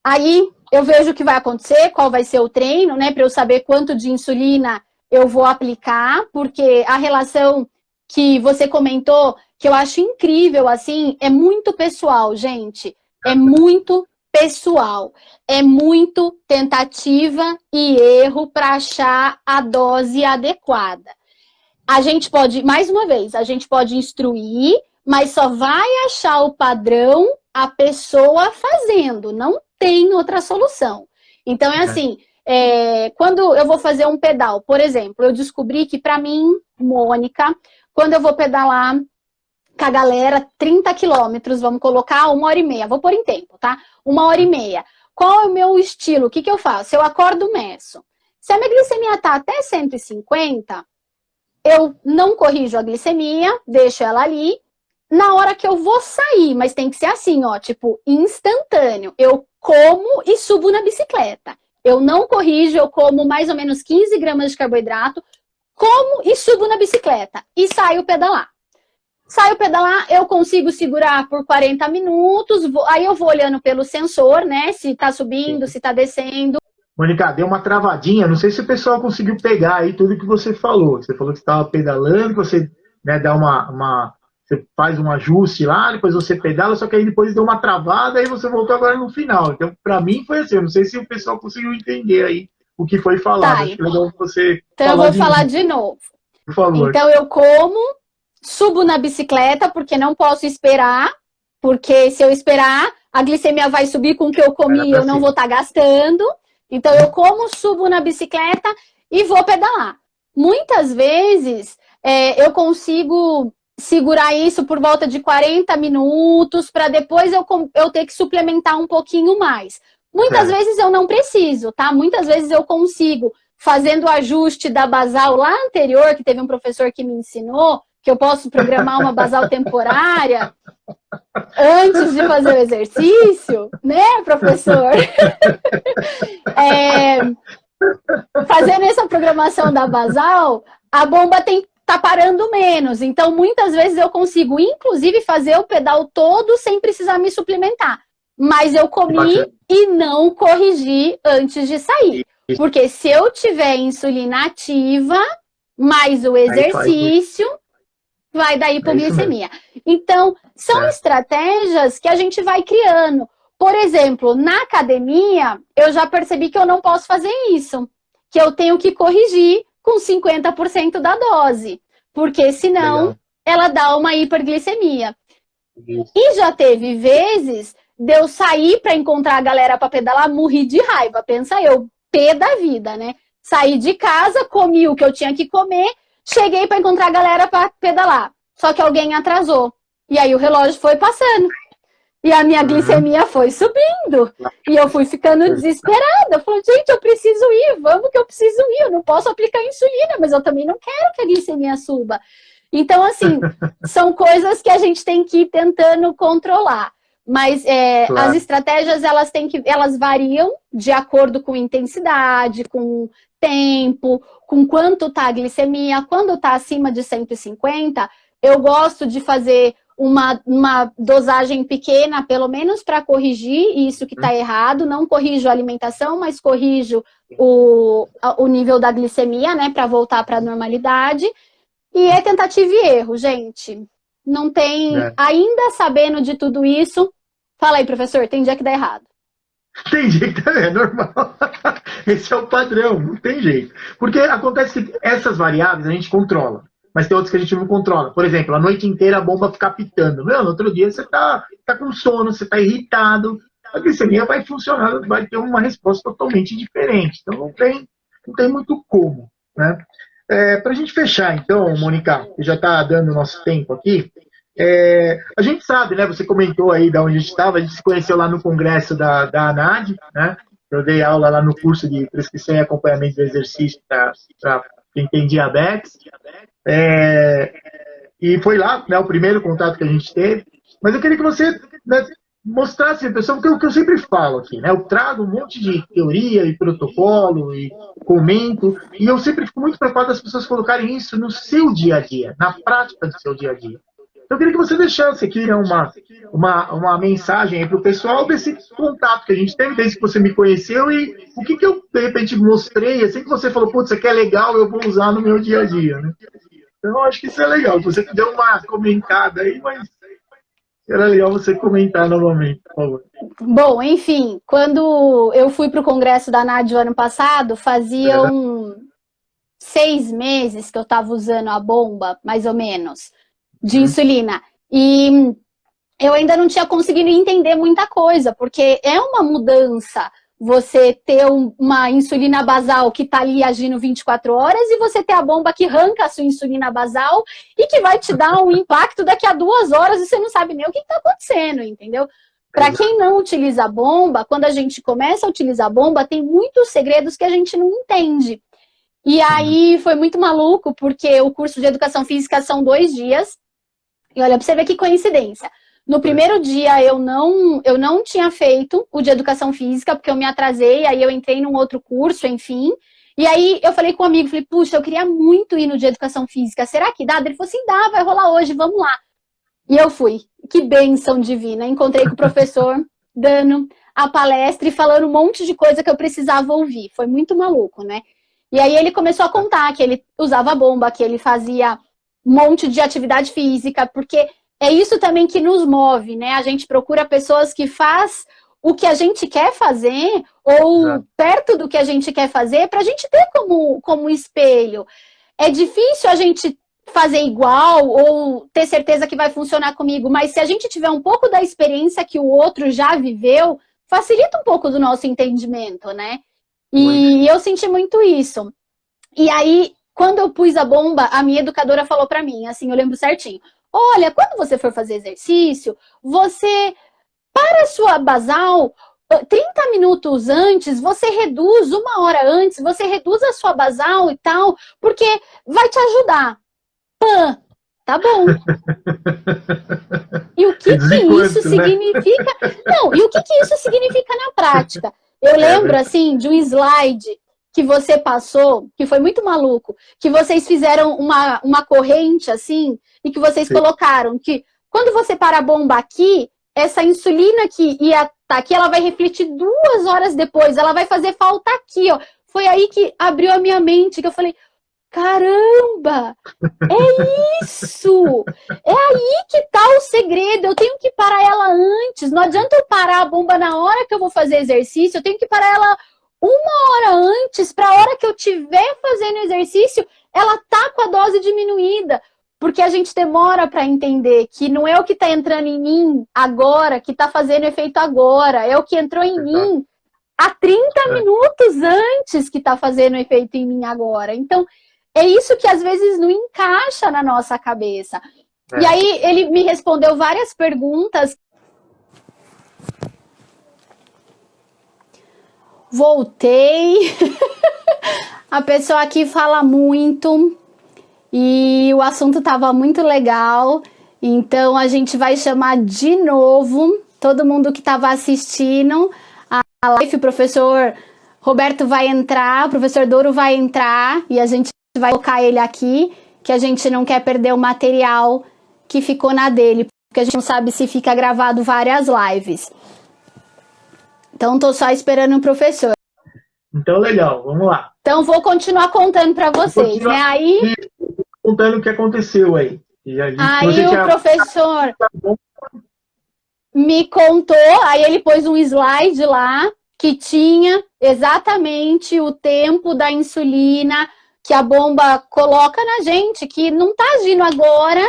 Aí, eu vejo o que vai acontecer, qual vai ser o treino, né, para eu saber quanto de insulina eu vou aplicar, porque a relação que você comentou, que eu acho incrível, assim, é muito pessoal, gente. É muito pessoal. É muito tentativa e erro para achar a dose adequada. A gente pode, mais uma vez, a gente pode instruir, mas só vai achar o padrão a pessoa fazendo. Não tem outra solução. Então, é assim, quando eu vou fazer um pedal, por exemplo, eu descobri que, para mim, Mônica, quando eu vou pedalar com a galera, 30 quilômetros, vamos colocar 1h30, vou pôr em tempo, tá? 1h30. Qual é o meu estilo? O que eu faço? Eu acordo, meço. Se a minha glicemia tá até 150, eu não corrijo a glicemia, deixo ela ali. Na hora que eu vou sair, mas tem que ser assim, ó, tipo, instantâneo. Eu como e subo na bicicleta. Eu não corrijo, eu como mais ou menos 15 gramas de carboidrato, como e subo na bicicleta e saio pedalar. Saio pedalar, eu consigo segurar por 40 minutos, aí eu vou olhando pelo sensor, né, se tá subindo, se tá descendo.
Mônica, deu uma travadinha, não sei se o pessoal conseguiu pegar aí tudo que você falou. Você falou que estava pedalando, você, né, dá você faz um ajuste lá, depois você pedala, só que aí depois deu uma travada e você voltou agora no final. Então, para mim foi assim, eu não sei se o pessoal conseguiu entender aí o que foi falado.
Tá,
acho que legal você
então eu vou falar de novo.
Por favor.
Então eu como, subo na bicicleta, porque não posso esperar, porque se eu esperar, a glicemia vai subir com o que eu comi e eu não vou estar gastando. Então eu como, subo na bicicleta e vou pedalar. Muitas vezes eu consigo segurar isso por volta de 40 minutos, para depois eu ter que suplementar um pouquinho mais. Muitas vezes eu não preciso, tá? Muitas vezes eu consigo, fazendo o ajuste da basal lá anterior, que teve um professor que me ensinou, que eu posso programar uma basal temporária antes de fazer o exercício, né, professor? Fazendo essa programação da basal, a bomba tá parando menos. Então, muitas vezes eu consigo, inclusive, fazer o pedal todo sem precisar me suplementar. Mas eu comi e não corrigi antes de sair. Porque se eu tiver insulina ativa, mais o exercício, vai dar hipoglicemia. Então, são estratégias que a gente vai criando. Por exemplo, na academia, eu já percebi que eu não posso fazer isso. Que eu tenho que corrigir com 50% da dose. Porque senão, ela dá uma hiperglicemia. E já teve vezes de eu sair para encontrar a galera para pedalar, morri de raiva. Pensa eu, pé da vida, né? Saí de casa, comi o que eu tinha que comer, cheguei para encontrar a galera para pedalar. Só que alguém atrasou. E aí o relógio foi passando. E a minha glicemia foi subindo. E eu fui ficando desesperada. Eu falei, gente, eu preciso ir, vamos que eu preciso ir. Eu não posso aplicar insulina, mas eu também não quero que a glicemia suba. Então, assim, são coisas que a gente tem que ir tentando controlar. Mas as estratégias, elas variam de acordo com intensidade, com tempo, com quanto está a glicemia. Quando está acima de 150, eu gosto de fazer uma dosagem pequena, pelo menos para corrigir isso que está errado. Não corrijo a alimentação, mas corrijo o nível da glicemia, né, para voltar para a normalidade. E é tentativa e erro, gente. Não tem... Ainda sabendo de tudo isso... Fala aí, professor, tem dia que dá errado.
Tem dia que é normal. Esse é o padrão, não tem jeito. Porque acontece que essas variáveis a gente controla, mas tem outras que a gente não controla. Por exemplo, a noite inteira a bomba ficar pitando. No outro dia você tá com sono, você tá irritado, a glicemia vai funcionar, vai ter uma resposta totalmente diferente. Então não tem muito como, né? Para a gente fechar, então, Mônica, que já está dando o nosso tempo aqui, a gente sabe, né? Você comentou aí de onde a gente estava, a gente se conheceu lá no congresso da ANAD, né? Eu dei aula lá no curso de prescrição e acompanhamento do exercício para quem tem diabetes. E foi lá, né, o primeiro contato que a gente teve. Mas eu queria que você, né, mostrasse, pessoal, o que eu sempre falo aqui, né? Eu trago um monte de teoria e protocolo e comento, e eu sempre fico muito preocupado das pessoas colocarem isso no seu dia a dia, na prática do seu dia a dia. Eu queria que você deixasse aqui, né, uma mensagem aí para o pessoal desse contato que a gente teve desde que você me conheceu e o que eu, de repente, mostrei, assim que você falou, putz, isso aqui é legal, eu vou usar no meu dia a dia, né? Então, eu acho que isso é legal. Você deu uma comentada aí, mas era legal você comentar novamente, por favor.
Bom, enfim, quando eu fui para o congresso da NAD o ano passado, faziam 6 meses que eu estava usando a bomba, mais ou menos, de insulina. E eu ainda não tinha conseguido entender muita coisa, porque é uma mudança você ter uma insulina basal que está ali agindo 24 horas e você ter a bomba que arranca a sua insulina basal e que vai te dar um impacto daqui a 2 horas e você não sabe nem o que está acontecendo, entendeu? Para quem não utiliza a bomba, quando a gente começa a utilizar a bomba, tem muitos segredos que a gente não entende. E aí foi muito maluco, porque o curso de Educação Física são 2 dias. E olha, pra você ver que coincidência. No primeiro dia eu não tinha feito o de Educação Física, porque eu me atrasei, aí eu entrei num outro curso, enfim. E aí eu falei com um amigo, falei, puxa, eu queria muito ir no de Educação Física, será que dá? Ele falou assim, dá, vai rolar hoje, vamos lá. E eu fui. Que bênção divina. Encontrei com o professor dando a palestra e falando um monte de coisa que eu precisava ouvir. Foi muito maluco, né? E aí ele começou a contar que ele usava bomba, que ele fazia um monte de atividade física, porque é isso também que nos move, né? A gente procura pessoas que faz o que a gente quer fazer, ou perto do que a gente quer fazer, para a gente ter como espelho. É difícil a gente fazer igual ou ter certeza que vai funcionar comigo, mas se a gente tiver um pouco da experiência que o outro já viveu, facilita um pouco do nosso entendimento, né? E eu senti muito isso. E aí, quando eu pus a bomba, a minha educadora falou pra mim, assim, eu lembro certinho, olha, quando você for fazer exercício, você para a sua basal 30 minutos antes, você reduz 1 hora antes, você reduz a sua basal e tal, porque vai te ajudar. Pã, tá bom. E o que isso significa? Não, e o que isso significa na prática? Eu lembro, assim, de um slide que você passou, que foi muito maluco, que vocês fizeram uma corrente, assim, e que vocês colocaram que quando você para a bomba aqui, essa insulina que ia estar aqui, ela vai refletir 2 horas depois, ela vai fazer falta aqui, ó. Foi aí que abriu a minha mente, que eu falei, caramba, é isso! É aí que tá o segredo, eu tenho que parar ela antes, não adianta eu parar a bomba na hora que eu vou fazer exercício, eu tenho que parar ela 1 hora antes, para a hora que eu estiver fazendo exercício, ela tá com a dose diminuída, porque a gente demora para entender que não é o que tá entrando em mim agora, que tá fazendo efeito agora, é o que entrou em mim há 30 minutos antes que tá fazendo efeito em mim agora. Então, é isso que às vezes não encaixa na nossa cabeça. E aí ele me respondeu várias perguntas. Voltei. A pessoa aqui fala muito e o assunto estava muito legal. Então a gente vai chamar de novo todo mundo que estava assistindo a live. O professor Roberto vai entrar, o professor Douro vai entrar e a gente vai colocar ele aqui, que a gente não quer perder o material que ficou na dele, porque a gente não sabe se fica gravado várias lives. Então, tô só esperando o professor.
Então, legal, vamos lá.
Então, vou continuar contando para vocês, né? Aí,
contando o que aconteceu aí.
Aí o professor me contou, aí ele pôs um slide lá, que tinha exatamente o tempo da insulina que a bomba coloca na gente, que não está agindo agora.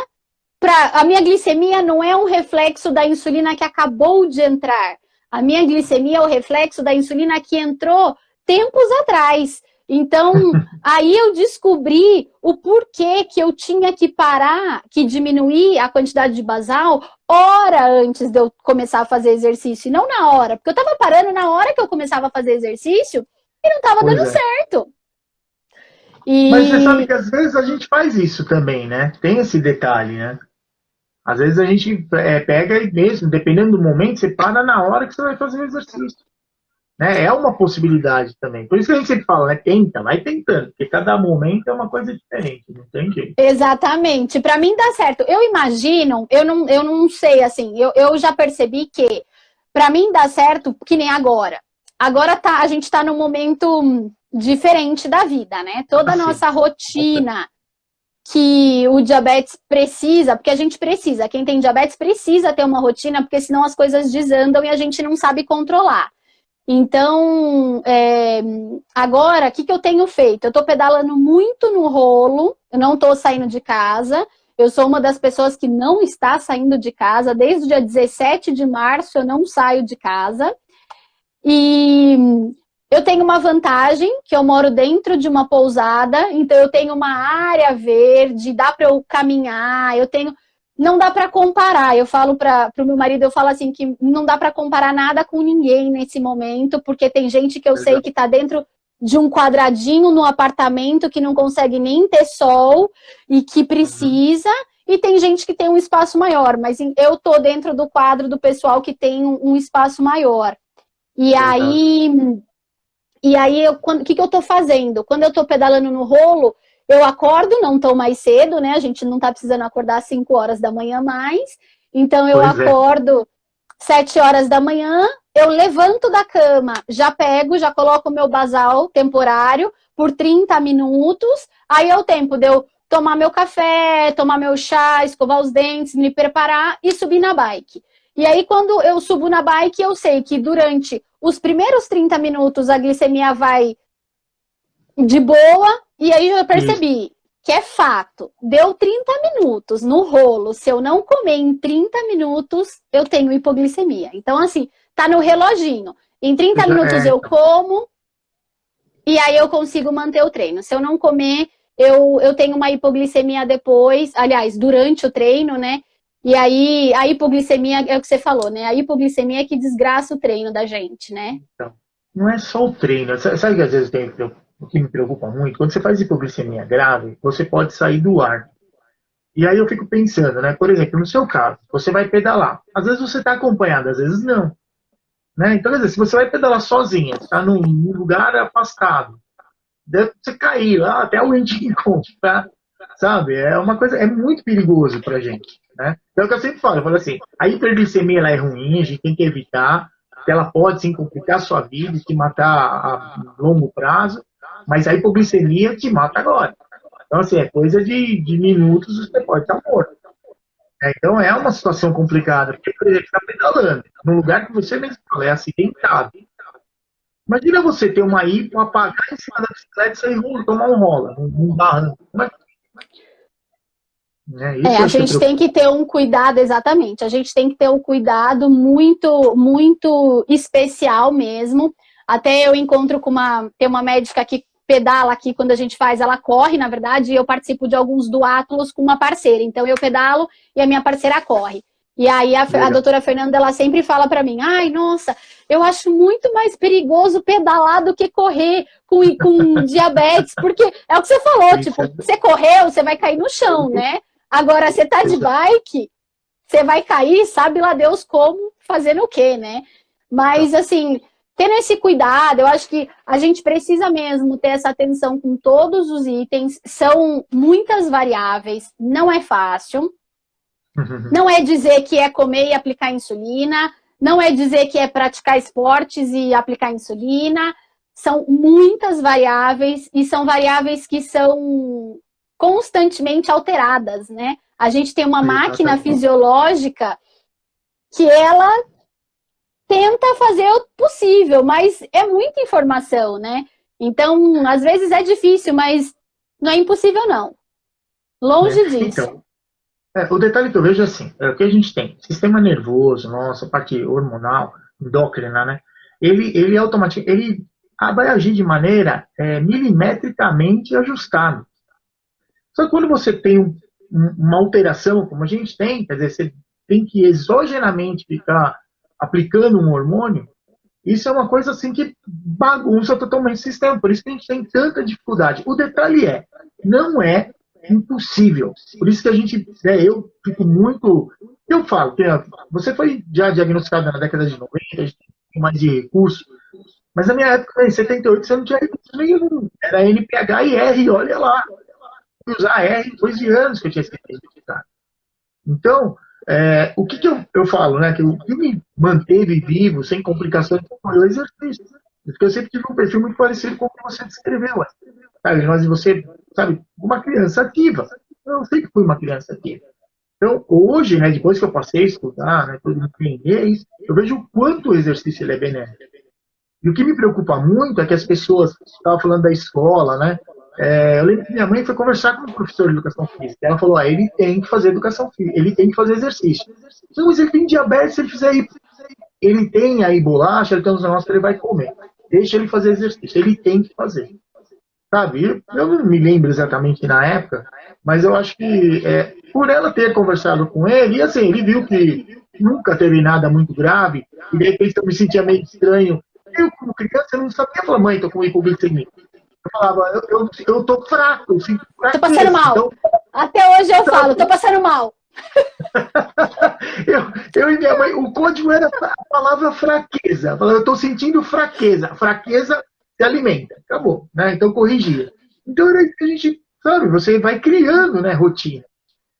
A minha glicemia não é um reflexo da insulina que acabou de entrar. A minha glicemia é o reflexo da insulina que entrou tempos atrás. Então, aí eu descobri o porquê que eu tinha que parar, que diminuir a quantidade de basal hora antes de eu começar a fazer exercício, e não na hora. Porque eu estava parando na hora que eu começava a fazer exercício e não estava dando certo.
Mas você sabe que às vezes a gente faz isso também, né? Tem esse detalhe, né? Às vezes a gente pega e mesmo, dependendo do momento, você para na hora que você vai fazer o exercício. né? É uma possibilidade também. Por isso que a gente sempre fala, né? Tenta, vai tentando, porque cada momento é uma coisa diferente, não tem jeito.
Exatamente. Para mim dá certo. Eu imagino, eu não sei, assim, eu já percebi que para mim dá certo que nem agora. Agora a gente está num momento diferente da vida, né? Toda a nossa rotina que o diabetes precisa, porque a gente precisa, quem tem diabetes precisa ter uma rotina, porque senão as coisas desandam e a gente não sabe controlar. Então, agora, o que eu tenho feito? Eu estou pedalando muito no rolo, eu não estou saindo de casa, eu sou uma das pessoas que não está saindo de casa, desde o dia 17 de março eu não saio de casa, e eu tenho uma vantagem, que eu moro dentro de uma pousada, então eu tenho uma área verde, dá para eu caminhar, eu tenho... Não dá para comparar, eu falo para o meu marido, eu falo assim, que não dá para comparar nada com ninguém nesse momento, porque tem gente que eu sei que está dentro de um quadradinho no apartamento, que não consegue nem ter sol e que precisa, e tem gente que tem um espaço maior, mas eu tô dentro do quadro do pessoal que tem um espaço maior. E aí, o que eu tô fazendo? Quando eu tô pedalando no rolo, eu acordo, não tô mais cedo, né? A gente não tá precisando acordar às 5 horas da manhã mais. Então, eu acordo 7 horas da manhã, eu levanto da cama, já coloco o meu basal temporário por 30 minutos. Aí é o tempo de eu tomar meu café, tomar meu chá, escovar os dentes, me preparar e subir na bike. E aí, quando eu subo na bike, eu sei que durante os primeiros 30 minutos a glicemia vai de boa, e aí eu percebi que é fato. Deu 30 minutos no rolo, se eu não comer em 30 minutos, eu tenho hipoglicemia. Então, assim, tá no reloginho. Em 30 minutos eu como, e aí eu consigo manter o treino. Se eu não comer, eu tenho uma hipoglicemia depois, aliás, durante o treino, né? E aí, a hipoglicemia, é o que você falou, né? A hipoglicemia é que desgraça o treino da gente, né?
Então, não é só o treino. Sabe que às vezes o que me preocupa muito? Quando você faz hipoglicemia grave, você pode sair do ar. E aí eu fico pensando, né? Por exemplo, no seu caso, você vai pedalar. Às vezes você está acompanhado, às vezes não. Né? Então, quer dizer, se você vai pedalar sozinha, está num lugar afastado, deve você cair lá, até alguém te encontrar, sabe? É uma coisa, é muito perigoso pra gente, né? Então é o que eu sempre falo, eu falo assim, a hiperglicemia ela é ruim, a gente tem que evitar, porque ela pode sim complicar a sua vida, te matar a longo prazo, mas a hipoglicemia te mata agora. Então, assim, é coisa de minutos você pode estar morto. Então é uma situação complicada, porque, por exemplo, você está pedalando, num lugar que você mesmo fala, é acidentado. Imagina você ter uma hipo, apagar em cima da bicicleta e sair tomar um rola, um barranco. Como é que...
a gente tem que ter um cuidado, exatamente, a gente tem que ter um cuidado muito, muito especial mesmo. Até eu encontro com tem uma médica que pedala aqui quando a gente faz, ela corre, na verdade, e eu participo de alguns duátulos com uma parceira. Então eu pedalo e a minha parceira corre. E aí a doutora Fernanda, ela sempre fala pra mim, ai, nossa, eu acho muito mais perigoso pedalar do que correr com diabetes, porque é o que você falou, tipo, você correu, você vai cair no chão, né? Agora, você tá de bike, você vai cair, sabe lá Deus como, fazendo o quê, né? Mas, assim, tendo esse cuidado, eu acho que a gente precisa mesmo ter essa atenção com todos os itens, são muitas variáveis, não é fácil. Não é dizer que é comer e aplicar insulina, não é dizer que é praticar esportes e aplicar insulina, são muitas variáveis e são variáveis que são constantemente alteradas, né? A gente tem uma máquina fisiológica que ela tenta fazer o possível, mas é muita informação, né? Então, às vezes é difícil, mas não é impossível, não. Longe disso.
Então, o detalhe que eu vejo é assim, o que a gente tem, sistema nervoso, nossa, parte hormonal, endócrina, né? Ele automaticamente, ele vai agir de maneira milimetricamente ajustada. Só que quando você tem uma alteração, como a gente tem, quer dizer, você tem que exogenamente ficar aplicando um hormônio, isso é uma coisa assim que bagunça totalmente o sistema. Por isso que a gente tem tanta dificuldade. O detalhe não é impossível. Por isso que a gente, eu fico muito... Eu falo, você foi já diagnosticado na década de 90, a gente tem mais de recurso, Mas na minha época, em 78, você não tinha recurso nenhum. Era NPH e R, olha lá. Usar R depois de anos que eu tinha esquecido de digitar. Então, o que eu falo, né? Que o que me manteve vivo, sem complicações, foi o exercício. Porque eu sempre tive um perfil muito parecido com o que você descreveu. Sabe? Mas você, sabe, uma criança ativa. Eu sempre fui uma criança ativa. Então, hoje, né, depois que eu passei a estudar, né, tudo entender isso, eu vejo o quanto o exercício ele é benéfico. E o que me preocupa muito é que as pessoas, estava falando da escola, né? Eu lembro que minha mãe foi conversar com o professor de educação física. Ela falou: ele tem que fazer educação física, ele tem que fazer exercício. Então, mas ele tem diabetes, se ele fizer isso. Ele tem aí bolacha, ele tem uns negócios que ele vai comer. Deixa ele fazer exercício, ele tem que fazer. Sabe? Eu não me lembro exatamente na época, mas eu acho que por ela ter conversado com ele, e assim, ele viu que nunca teve nada muito grave, e de repente eu me sentia meio estranho. Eu, como criança, eu não sabia falar: mãe, tô com hipoglicemia. Eu falava: eu tô fraco, eu sinto
Tô passando mal. Então, até hoje eu falo: tô passando mal.
eu e minha mãe, o código era a palavra fraqueza. Eu falava: eu tô sentindo fraqueza. Fraqueza se alimenta. Acabou, né? Então corrigia. Então era isso que a gente, sabe, você vai criando, né, rotina.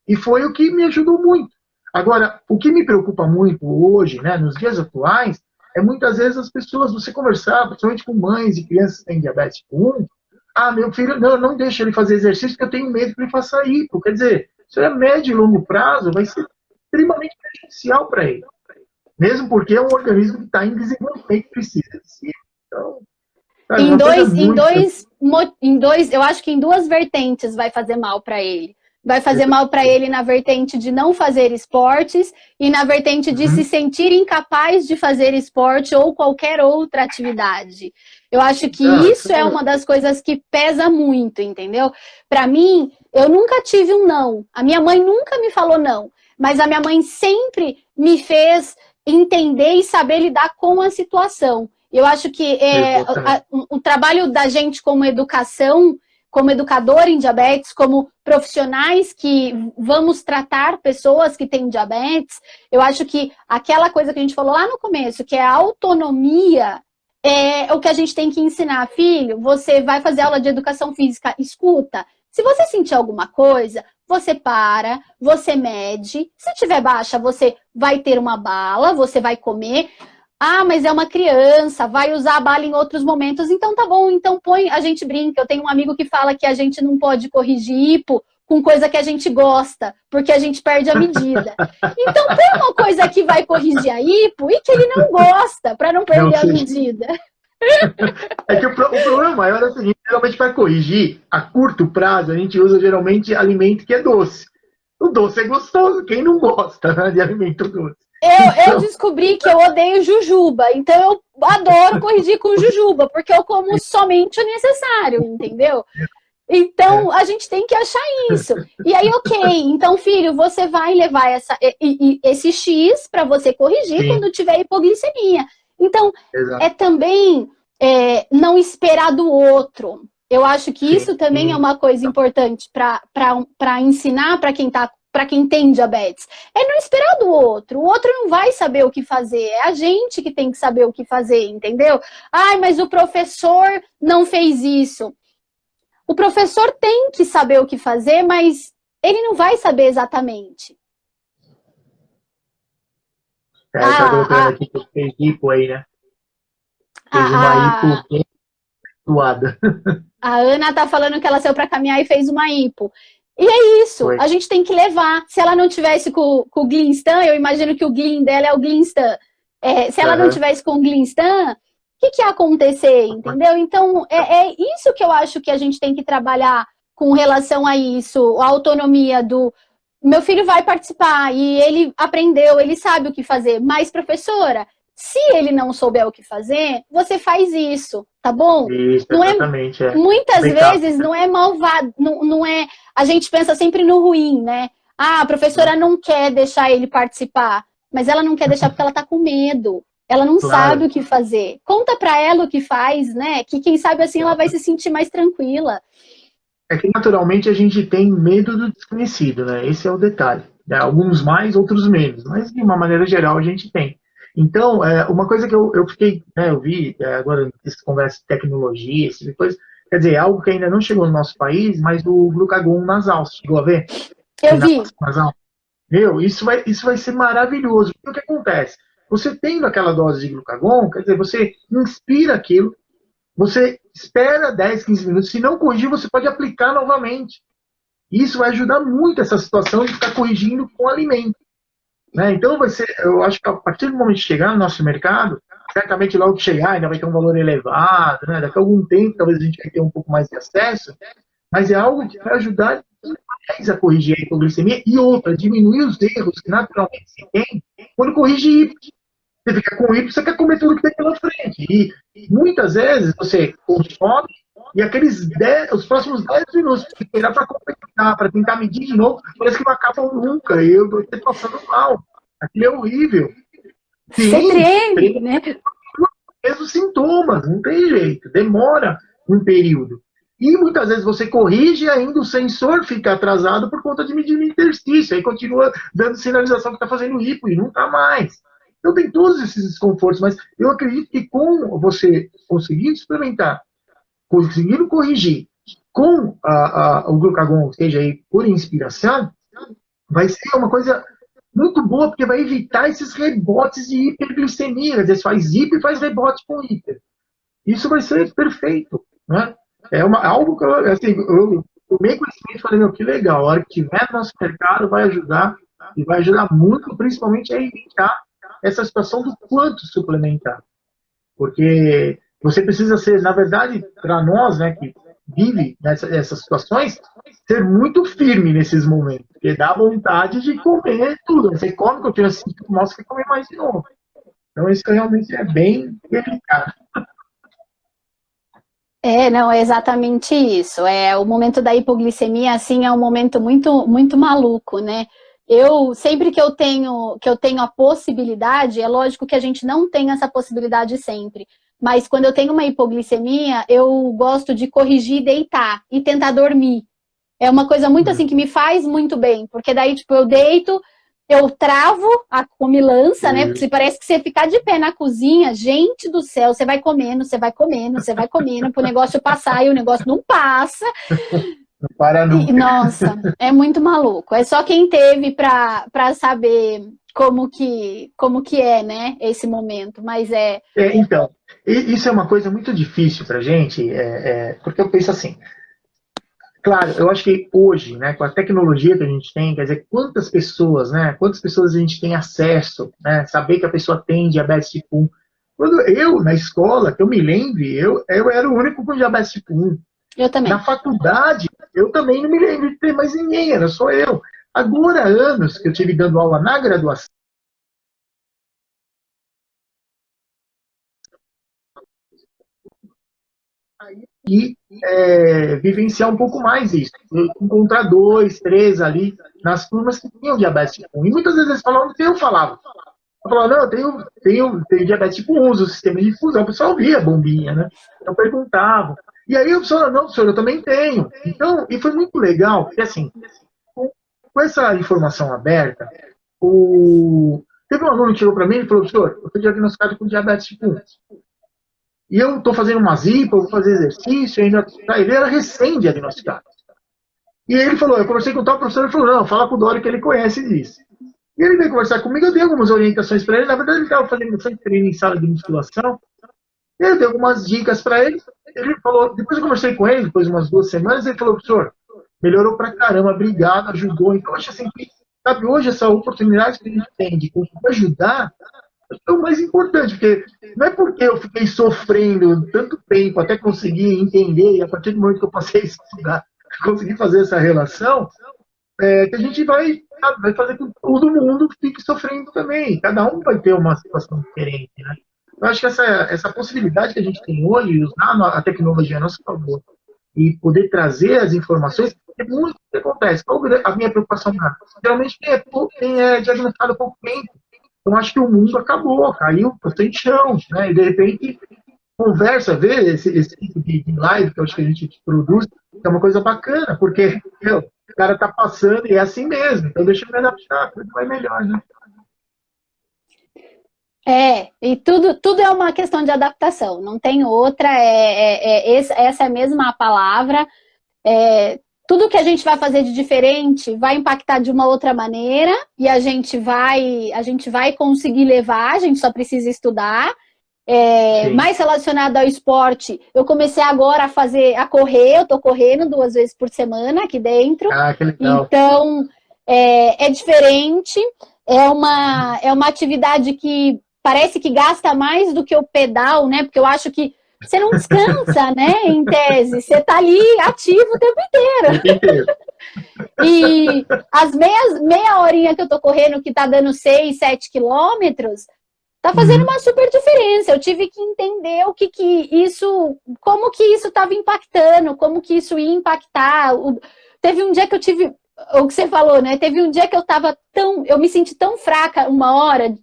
E foi o que me ajudou muito. Agora, o que me preocupa muito hoje, né, nos dias atuais, é muitas vezes as pessoas, você conversar, principalmente com mães e crianças que têm diabetes tipo 1, meu filho, não deixa ele fazer exercício porque eu tenho medo que ele faça hipo. Quer dizer, isso é médio e longo prazo, vai ser extremamente prejudicial para ele. Mesmo porque é um organismo que está em desenvolvimento e precisa de si. Então,
eu acho que em duas vertentes vai fazer mal para ele. Vai fazer mal para ele na vertente de não fazer esportes e na vertente de se sentir incapaz de fazer esporte ou qualquer outra atividade. Eu acho que isso é uma das coisas que pesa muito, entendeu? Para mim, eu nunca tive um não. A minha mãe nunca me falou não, mas a minha mãe sempre me fez entender e saber lidar com a situação. Eu acho que o trabalho da gente como educação, como educador em diabetes, como profissionais que vamos tratar pessoas que têm diabetes, eu acho que aquela coisa que a gente falou lá no começo, que é a autonomia, é o que a gente tem que ensinar. Filho, você vai fazer aula de educação física, escuta, se você sentir alguma coisa, você para, você mede, se tiver baixa, você vai ter uma bala, você vai comer. Mas é uma criança, vai usar a bala em outros momentos, então tá bom, então a gente brinca. Eu tenho um amigo que fala que a gente não pode corrigir hipo com coisa que a gente gosta, porque a gente perde a medida. Então põe uma coisa que vai corrigir a hipo e que ele não gosta, para não perder a medida.
É que o problema maior é o seguinte: geralmente para corrigir, a curto prazo, a gente usa geralmente alimento que é doce. O doce é gostoso, quem não gosta, né, de alimento doce?
Eu descobri que eu odeio jujuba, então eu adoro corrigir com jujuba, porque eu como somente o necessário, entendeu? Então, a gente tem que achar isso. E aí, ok, então, filho, você vai levar esse X para você corrigir quando tiver hipoglicemia. Então, também não esperar do outro. Eu acho que isso também é uma coisa importante para ensinar para quem tem diabetes. É não esperar do outro. O outro não vai saber o que fazer. É a gente que tem que saber o que fazer, entendeu? Mas o professor não fez isso. O professor tem que saber o que fazer, mas ele não vai saber exatamente.
Tá colocando aqui que fez hipo aí, né? Fez uma hipo bem atuada.
A Ana tá falando que ela saiu para caminhar e fez uma hipo. E é isso, a gente tem que levar. Se ela não tivesse com o Glinstan, eu imagino que o Glin dela é o Glinstan. Se ela não tivesse com o Glinstan, o que ia acontecer, entendeu? Então, é isso que eu acho que a gente tem que trabalhar com relação a isso, a autonomia do... Meu filho vai participar e ele aprendeu, ele sabe o que fazer, mas, professora, se ele não souber o que fazer, você faz isso, tá bom?
Isso,
não
exatamente.
Muitas vezes não é malvado, não é... A gente pensa sempre no ruim, né? A professora não quer deixar ele participar, mas ela não quer deixar porque ela tá com medo. Ela não sabe o que fazer. Conta pra ela o que faz, né? Que quem sabe assim ela vai se sentir mais tranquila.
É que naturalmente a gente tem medo do desconhecido, né? Esse é o detalhe. Alguns mais, outros menos. Mas de uma maneira geral a gente tem. Então, uma coisa que eu fiquei, né, eu vi agora essa conversa de tecnologia, esse tipo de coisa, quer dizer, algo que ainda não chegou no nosso país, mas o glucagon nasal, você chegou a ver?
Eu vi.
Nasal. Meu, isso vai ser maravilhoso. O que acontece? Você tendo aquela dose de glucagon, quer dizer, você inspira aquilo, você espera 10, 15 minutos, se não corrigir, você pode aplicar novamente. Isso vai ajudar muito essa situação de ficar corrigindo com alimento. Né? Então, eu acho que a partir do momento de chegar no nosso mercado, certamente logo que chegar ainda vai ter um valor elevado, né? Daqui a algum tempo talvez a gente vai ter um pouco mais de acesso, mas é algo que vai ajudar demais a corrigir a hipoglicemia e outra, diminuir os erros que naturalmente se tem quando corrige hipo. Você fica com hipo, você quer comer tudo que tem pela frente. E muitas vezes você consome e os próximos 10 minutos que esperar para completar, para tentar medir de novo, parece que não acabam nunca. E eu estou passando mal. Aquilo é horrível.
Você treme, né?
Mesmo sintomas, não tem jeito. Demora um período. E muitas vezes você corrige e ainda o sensor fica atrasado por conta de medir no interstício. Aí continua dando sinalização que está fazendo hipo e não está mais. Então tem todos esses desconfortos, mas eu acredito que com você conseguindo experimentar, conseguindo corrigir com o glucagon, seja aí por inspiração, vai ser uma coisa muito boa, porque vai evitar esses rebotes de hiperglicemia. Às vezes faz hipo e faz rebote com hiper. Isso vai ser perfeito. Né? Algo que eu tomei conhecimento e falei, meu, que legal, a hora que tiver no nosso mercado vai ajudar, e vai ajudar muito, principalmente a evitar essa situação do quanto suplementar. Porque você precisa ser, na verdade, para nós, né, que vive nessas situações, ser muito firme nesses momentos, porque dá vontade de comer tudo. Você come, continua assim, nossa, quer comer mais de novo. Então isso realmente é bem delicado.
Não, é exatamente isso. O momento da hipoglicemia, assim, é um momento muito, muito maluco, né? Sempre que eu tenho a possibilidade, é lógico que a gente não tem essa possibilidade sempre, mas quando eu tenho uma hipoglicemia, eu gosto de corrigir e deitar e tentar dormir. É uma coisa muito assim que me faz muito bem, porque daí, tipo, eu deito, eu travo a comilança, né? Porque parece que você ficar de pé na cozinha, gente do céu, você vai comendo, você vai comendo, você vai comendo, pro negócio passar e o negócio não passa.
Não para nunca.
Nossa, é muito maluco. É só quem teve para saber como que é, né, esse momento. Mas
então, isso é uma coisa muito difícil pra gente, porque eu penso assim, claro, eu acho que hoje, né, com a tecnologia que a gente tem, quer dizer, quantas pessoas a gente tem acesso, né, saber que a pessoa tem diabetes tipo 1. Quando eu, na escola, que eu me lembre, eu era o único com diabetes tipo 1.
Eu também.
Na faculdade, eu também não me lembro de ter mais ninguém, era só eu. Agora, anos que eu tive dando aula na graduação, e vivenciar um pouco mais isso. Encontrar 2, 3 ali nas turmas que tinham diabetes tipo 1. E muitas vezes eles falavam o que eu falava. Eu falava, não, eu tenho diabetes tipo 1, uso o sistema de difusão. O pessoal via a bombinha, né? Então perguntavam. E aí o pessoal, não, professor, eu também tenho. Então, e foi muito legal, porque assim, com essa informação aberta, teve um aluno que chegou para mim e falou, professor, eu fui diagnosticado com diabetes tipo 1. E eu estou fazendo uma zipa, vou fazer exercício, ainda ele era recém-diagnosticado. E ele falou, eu conversei com o tal professor, ele falou, não, fala com o Dório que ele conhece disso. E ele veio conversar comigo, eu dei algumas orientações para ele, na verdade ele estava fazendo bastante treino em sala de musculação, eu dei algumas dicas para ele, ele falou, depois eu conversei com ele, depois de umas 2 semanas, ele falou, professor, melhorou pra caramba, obrigado, ajudou. Então eu acho assim, sabe, hoje essa oportunidade que a gente tem de conseguir ajudar, é o mais importante, porque não é porque eu fiquei sofrendo tanto tempo até conseguir entender, e a partir do momento que eu passei a estudar, conseguir fazer essa relação, que a gente vai fazer com que todo mundo fique sofrendo também. Cada um vai ter uma situação diferente, né? Eu acho que essa possibilidade que a gente tem hoje, de usar a tecnologia a nosso favor e poder trazer as informações, é muito o que acontece. Qual a minha preocupação? Geralmente quem é diagnosticado há pouco tempo. Eu acho que o mundo acabou, caiu sem chão, né? E de repente conversa, vê esse tipo de live que eu acho que a gente produz, é uma coisa bacana, porque o cara tá passando e é assim mesmo, então deixa eu me adaptar, tudo vai melhor, né?
E tudo é uma questão de adaptação, não tem outra, essa é mesmo a palavra. Tudo que a gente vai fazer de diferente vai impactar de uma outra maneira e a gente vai conseguir levar, a gente só precisa estudar. Mais relacionado ao esporte, eu comecei agora a correr, eu tô correndo 2 vezes por semana aqui dentro.
Que legal.
Então, é diferente, é uma atividade que parece que gasta mais do que o pedal, né? Porque eu acho que você não descansa, né? Em tese, você tá ali ativo o tempo inteiro. E as meia horinha que eu tô correndo, que tá dando 6, 7 quilômetros, tá fazendo uma super diferença. Eu tive que entender como que isso estava impactando, como que isso ia impactar. Teve um dia que eu tive, o que você falou, né? Teve um dia que eu me senti tão fraca uma hora.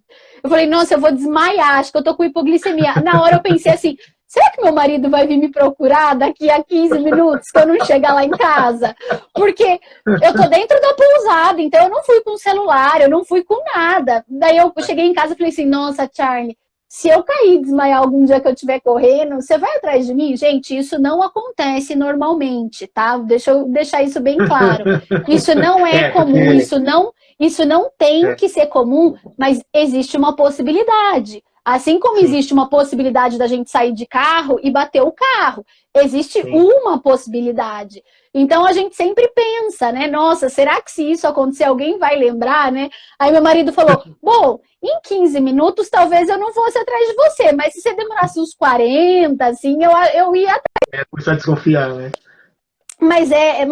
Eu falei, nossa, eu vou desmaiar, acho que eu tô com hipoglicemia. Na hora eu pensei assim, será que meu marido vai vir me procurar daqui a 15 minutos, que eu não chegar lá em casa? Porque eu tô dentro da pousada, então eu não fui com celular, eu não fui com nada. Daí eu cheguei em casa e falei assim, nossa, Charlie, se eu cair e desmaiar algum dia que eu estiver correndo, você vai atrás de mim? Gente, isso não acontece normalmente, tá? Deixa eu deixar isso bem claro. Isso não é comum, isso não tem que ser comum, mas existe uma possibilidade. Assim como existe uma possibilidade da gente sair de carro e bater o carro, existe uma possibilidade. Então a gente sempre pensa, né? Nossa, será que se isso acontecer alguém vai lembrar, né? Aí meu marido falou, bom, em 15 minutos talvez eu não fosse atrás de você, mas se você demorasse uns 40, assim, eu ia atrás.
Começar a desconfiar, né?
Mas é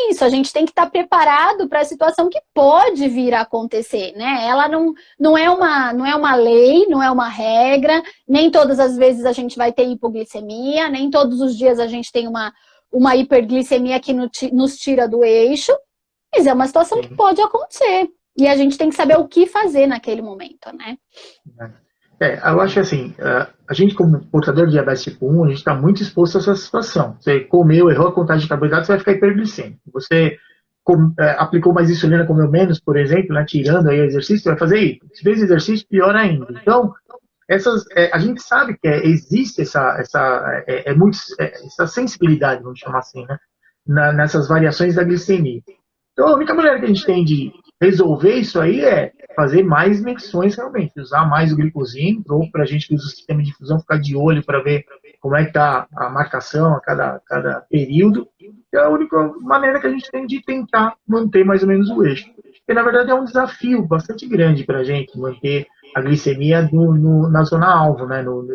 isso, a gente tem que estar preparado para a situação que pode vir a acontecer, né? Ela não é uma lei, não é uma regra, nem todas as vezes a gente vai ter hipoglicemia, nem todos os dias a gente tem uma hiperglicemia que nos tira do eixo, mas é uma situação que pode acontecer. E a gente tem que saber o que fazer naquele momento, né?
Eu acho que assim, a gente como portador de diabetes tipo 1, a gente está muito exposto a essa situação. Você comeu, errou a contagem de carboidratos, você vai ficar hiperglicêmico. Você aplicou mais insulina, comeu menos, por exemplo, né, tirando aí o exercício, você vai fazer isso. Se fez exercício, pior ainda. Então, a gente sabe que existe essa sensibilidade, vamos chamar assim, né, nessas variações da glicemia. Então, a única maneira que a gente tem de resolver isso aí é fazer mais medições realmente, usar mais o glicosímetro, ou para a gente que usa o sistema de difusão, ficar de olho para ver como é que está a marcação a cada período. É a única maneira que a gente tem de tentar manter mais ou menos o eixo. Porque, na verdade, é um desafio bastante grande para a gente manter a glicemia na zona alvo, né? No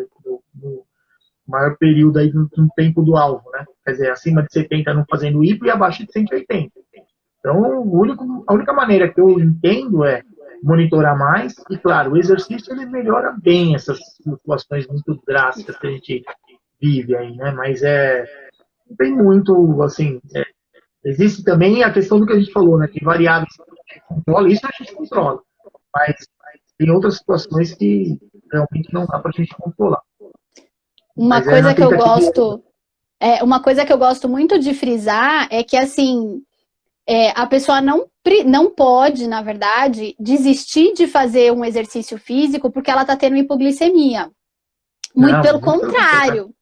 maior período aí no tempo do alvo, né? Quer dizer, acima de 70 não fazendo hipo e abaixo de 180. Então, a única maneira que eu entendo é monitorar mais e, claro, o exercício ele melhora bem essas flutuações muito drásticas que a gente vive aí, né? Mas não tem muito, assim, existe também a questão do que a gente falou, né? Que variáveis que a gente controla, isso a gente controla, mas tem outras situações que realmente não dá para a gente controlar.
Uma coisa que eu gosto muito de frisar é que, assim, a pessoa não pode, na verdade, desistir de fazer um exercício físico porque ela está tendo hipoglicemia. Muito pelo contrário.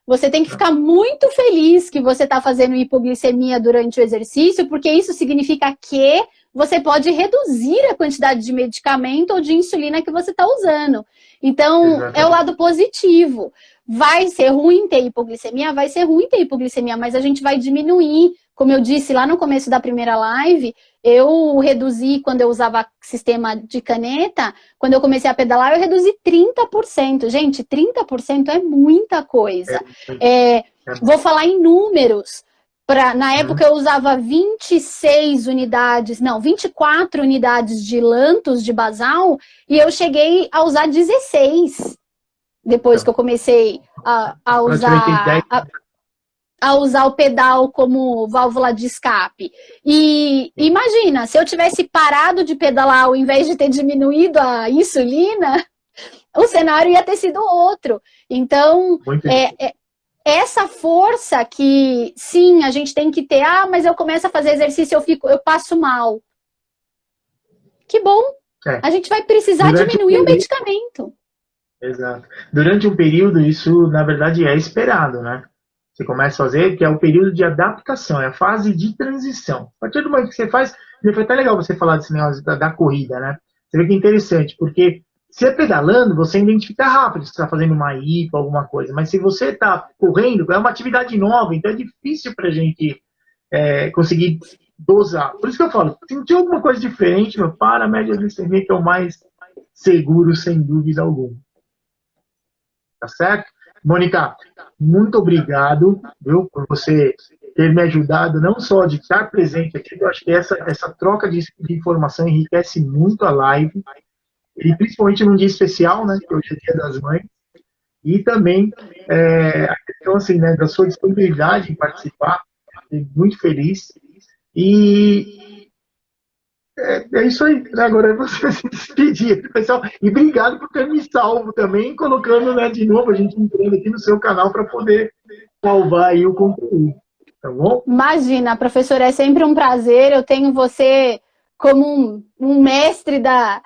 Você tem que ficar muito feliz que você está fazendo hipoglicemia durante o exercício, porque isso significa que você pode reduzir a quantidade de medicamento ou de insulina que você está usando. Então, é o lado positivo. Vai ser ruim ter hipoglicemia? Vai ser ruim ter hipoglicemia, mas a gente vai diminuir. Como eu disse lá no começo da primeira live, eu reduzi, quando eu usava sistema de caneta, quando eu comecei a pedalar, eu reduzi 30%. Gente, 30% é muita coisa. Vou falar em números. Na época eu usava 24 unidades de Lantus, de basal, e eu cheguei a usar 16. Depois que eu comecei a usar o pedal como válvula de escape. E imagina, se eu tivesse parado de pedalar ao invés de ter diminuído a insulina, o cenário ia ter sido outro. Então, essa força que, sim, a gente tem que ter, mas eu começo a fazer exercício e eu passo mal. Que bom! A gente vai precisar diminuir o medicamento.
Exato. Durante um período, isso, na verdade, é esperado, né? Você começa a fazer, que é o período de adaptação, é a fase de transição. A partir do momento que você faz, foi até legal você falar desse negócio da corrida, né? Você vê que é interessante, porque se é pedalando, você identifica rápido se está fazendo uma IPA, alguma coisa. Mas se você está correndo, é uma atividade nova, então é difícil para a gente conseguir dosar. Por isso que eu falo, se sentir alguma coisa diferente, meu, para a média glicemia, que é o mais seguro, sem dúvida alguma. Tá certo? Mônica, muito obrigado, viu, por você ter me ajudado, não só de estar presente aqui, eu acho que essa troca de informação enriquece muito a live, e principalmente num dia especial, né, que hoje é Dia das Mães, e também a questão assim, né, da sua disponibilidade em participar, fiquei muito feliz, e é isso aí, né? Agora é você se despedir, pessoal. E obrigado por ter me salvo também, colocando, né, de novo, a gente entrando aqui no seu canal para poder salvar aí o conteúdo. Tá bom?
Imagina, professor, é sempre um prazer. Eu tenho você como um mestre da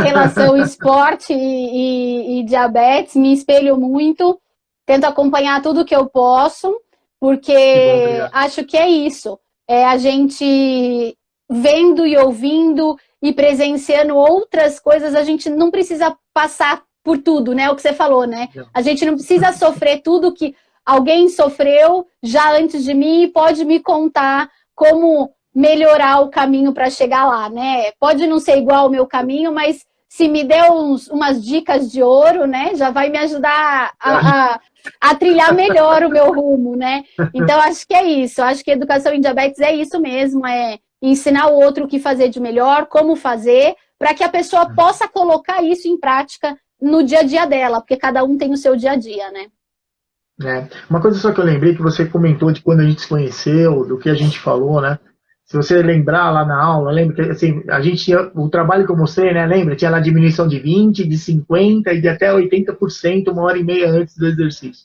relação esporte e diabetes. Me espelho muito, tento acompanhar tudo que eu posso, porque acho que é isso. É a gente vendo e ouvindo e presenciando outras coisas, a gente não precisa passar por tudo, né? O que você falou, né? A gente não precisa sofrer tudo que alguém sofreu já antes de mim e pode me contar como melhorar o caminho para chegar lá, né? Pode não ser igual ao meu caminho, mas se me der umas dicas de ouro, né? Já vai me ajudar a trilhar melhor o meu rumo, né? Então, acho que é isso. Acho que educação em diabetes é isso mesmo, é ensinar o outro o que fazer de melhor, como fazer, para que a pessoa possa colocar isso em prática no dia a dia dela, porque cada um tem o seu dia a dia, né?
Uma coisa só que eu lembrei que você comentou de quando a gente se conheceu, do que a gente falou, né? Se você lembrar lá na aula, lembra que assim, a gente tinha o trabalho que eu mostrei, né? Lembra? Tinha lá diminuição de 20, de 50 e de até 80%, 1h30 antes do exercício.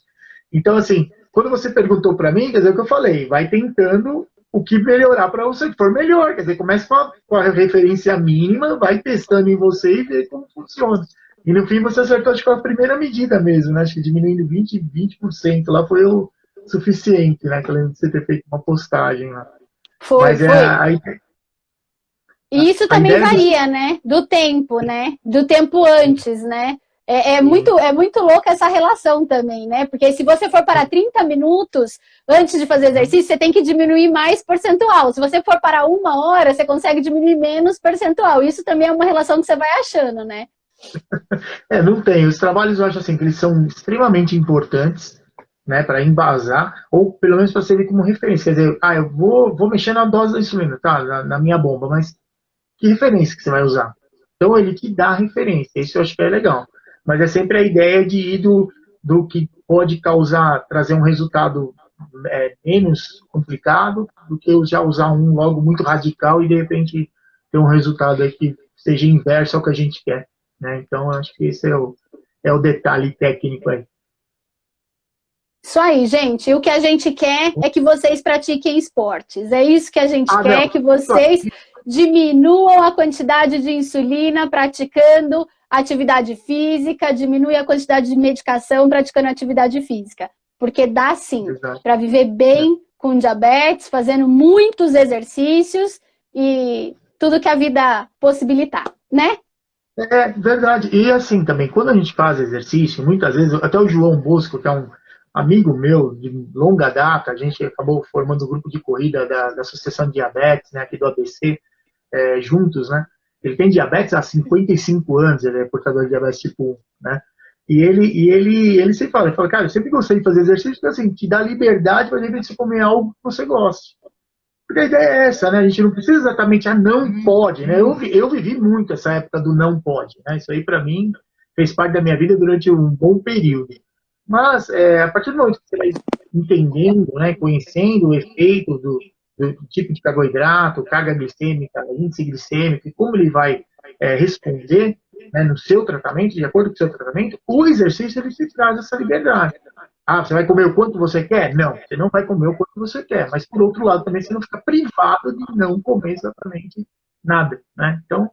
Então, assim, quando você perguntou para mim, quer dizer, o que eu falei, vai tentando o que melhorar para você, que for melhor. Quer dizer, começa com a referência mínima, vai testando em você e vê como funciona. E no fim você acertou, acho que foi a primeira medida mesmo, né? Acho que diminuindo 20% lá foi o suficiente, né? Que eu lembro de você ter feito uma postagem lá.
Foi. E isso também varia, né? Do tempo, né? Do tempo antes, né? É muito louca essa relação também, né? Porque se você for parar 30 minutos antes de fazer exercício, você tem que diminuir mais percentual. Se você for parar 1 hora, você consegue diminuir menos percentual. Isso também é uma relação que você vai achando, né?
Não tem. Os trabalhos eu acho assim que eles são extremamente importantes, né, para embasar, ou pelo menos para servir como referência. Quer dizer, eu vou mexer na dose da insulina, tá? Na minha bomba, mas que referência que você vai usar? Então ele te dá a referência. Isso eu acho que é legal. Mas é sempre a ideia de ir do que pode trazer um resultado menos complicado do que eu já usar um logo muito radical e de repente ter um resultado aí que seja inverso ao que a gente quer. Né? Então, acho que esse é o detalhe técnico aí.
Isso aí, gente. O que a gente quer é que vocês pratiquem esportes. É isso que a gente quer, que vocês diminuam a quantidade de insulina praticando atividade física, diminui a quantidade de medicação praticando atividade física. Porque dá sim para viver bem com diabetes, fazendo muitos exercícios e tudo que a vida possibilitar, né?
É verdade. E assim também, quando a gente faz exercício, muitas vezes, até o João Bosco, que é um amigo meu de longa data, a gente acabou formando um grupo de corrida da Associação de Diabetes, né, aqui do ABC, juntos, né? Ele tem diabetes há 55 anos, ele é portador de diabetes tipo 1, né? E ele sempre fala, cara, eu sempre gostei de fazer exercício, porque assim, te dá liberdade para de repente você comer algo que você goste. Porque a ideia é essa, né? A gente não precisa exatamente, não pode, né? Eu vivi muito essa época do não pode, né? Isso aí, para mim, fez parte da minha vida durante um bom período. Mas, a partir do momento que você vai entendendo, né, conhecendo o efeito do tipo de carboidrato, carga glicêmica, índice glicêmico, e como ele vai responder, né, no seu tratamento, de acordo com o seu tratamento, o exercício ele te traz essa liberdade. Você vai comer o quanto você quer? Não, você não vai comer o quanto você quer. Mas, por outro lado, também você não fica privado de não comer exatamente nada. Né? Então,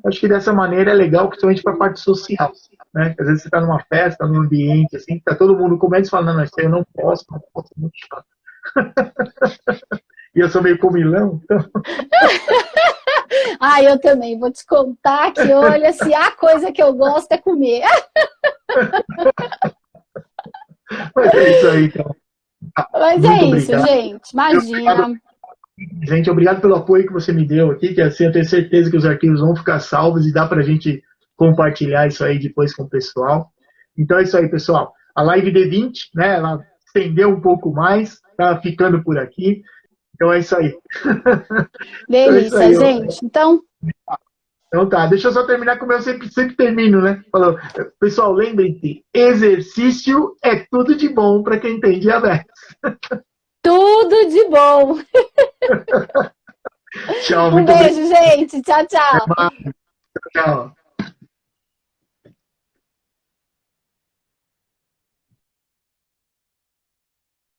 acho que dessa maneira é legal, principalmente para a parte social, né? Às vezes você está numa festa, num ambiente, assim, tá todo mundo começa falando, não, isso aí eu não posso, é muito chato. E eu sou meio comilão, então...
Ah, eu também. Vou te contar que, olha, se há coisa que eu gosto é comer.
Mas é isso aí, então.
Mas
Muito
é isso,
obrigado.
gente. Imagina.
Gente, obrigado pelo apoio que você me deu aqui, que assim eu tenho certeza que os arquivos vão ficar salvos e dá para a gente compartilhar isso aí depois com o pessoal. Então é isso aí, pessoal. A live D20, né, ela estendeu um pouco mais, tá ficando por aqui. Então é isso aí.
Delícia,
então é isso aí,
gente. Então
tá, deixa eu só terminar como eu sempre termino, né? Falou, pessoal, lembrem-se, exercício é tudo de bom para quem tem diabetes.
tudo de bom.
Tchau,
Um
muito
beijo, gente. Tchau, tchau.
obrigado. Tchau.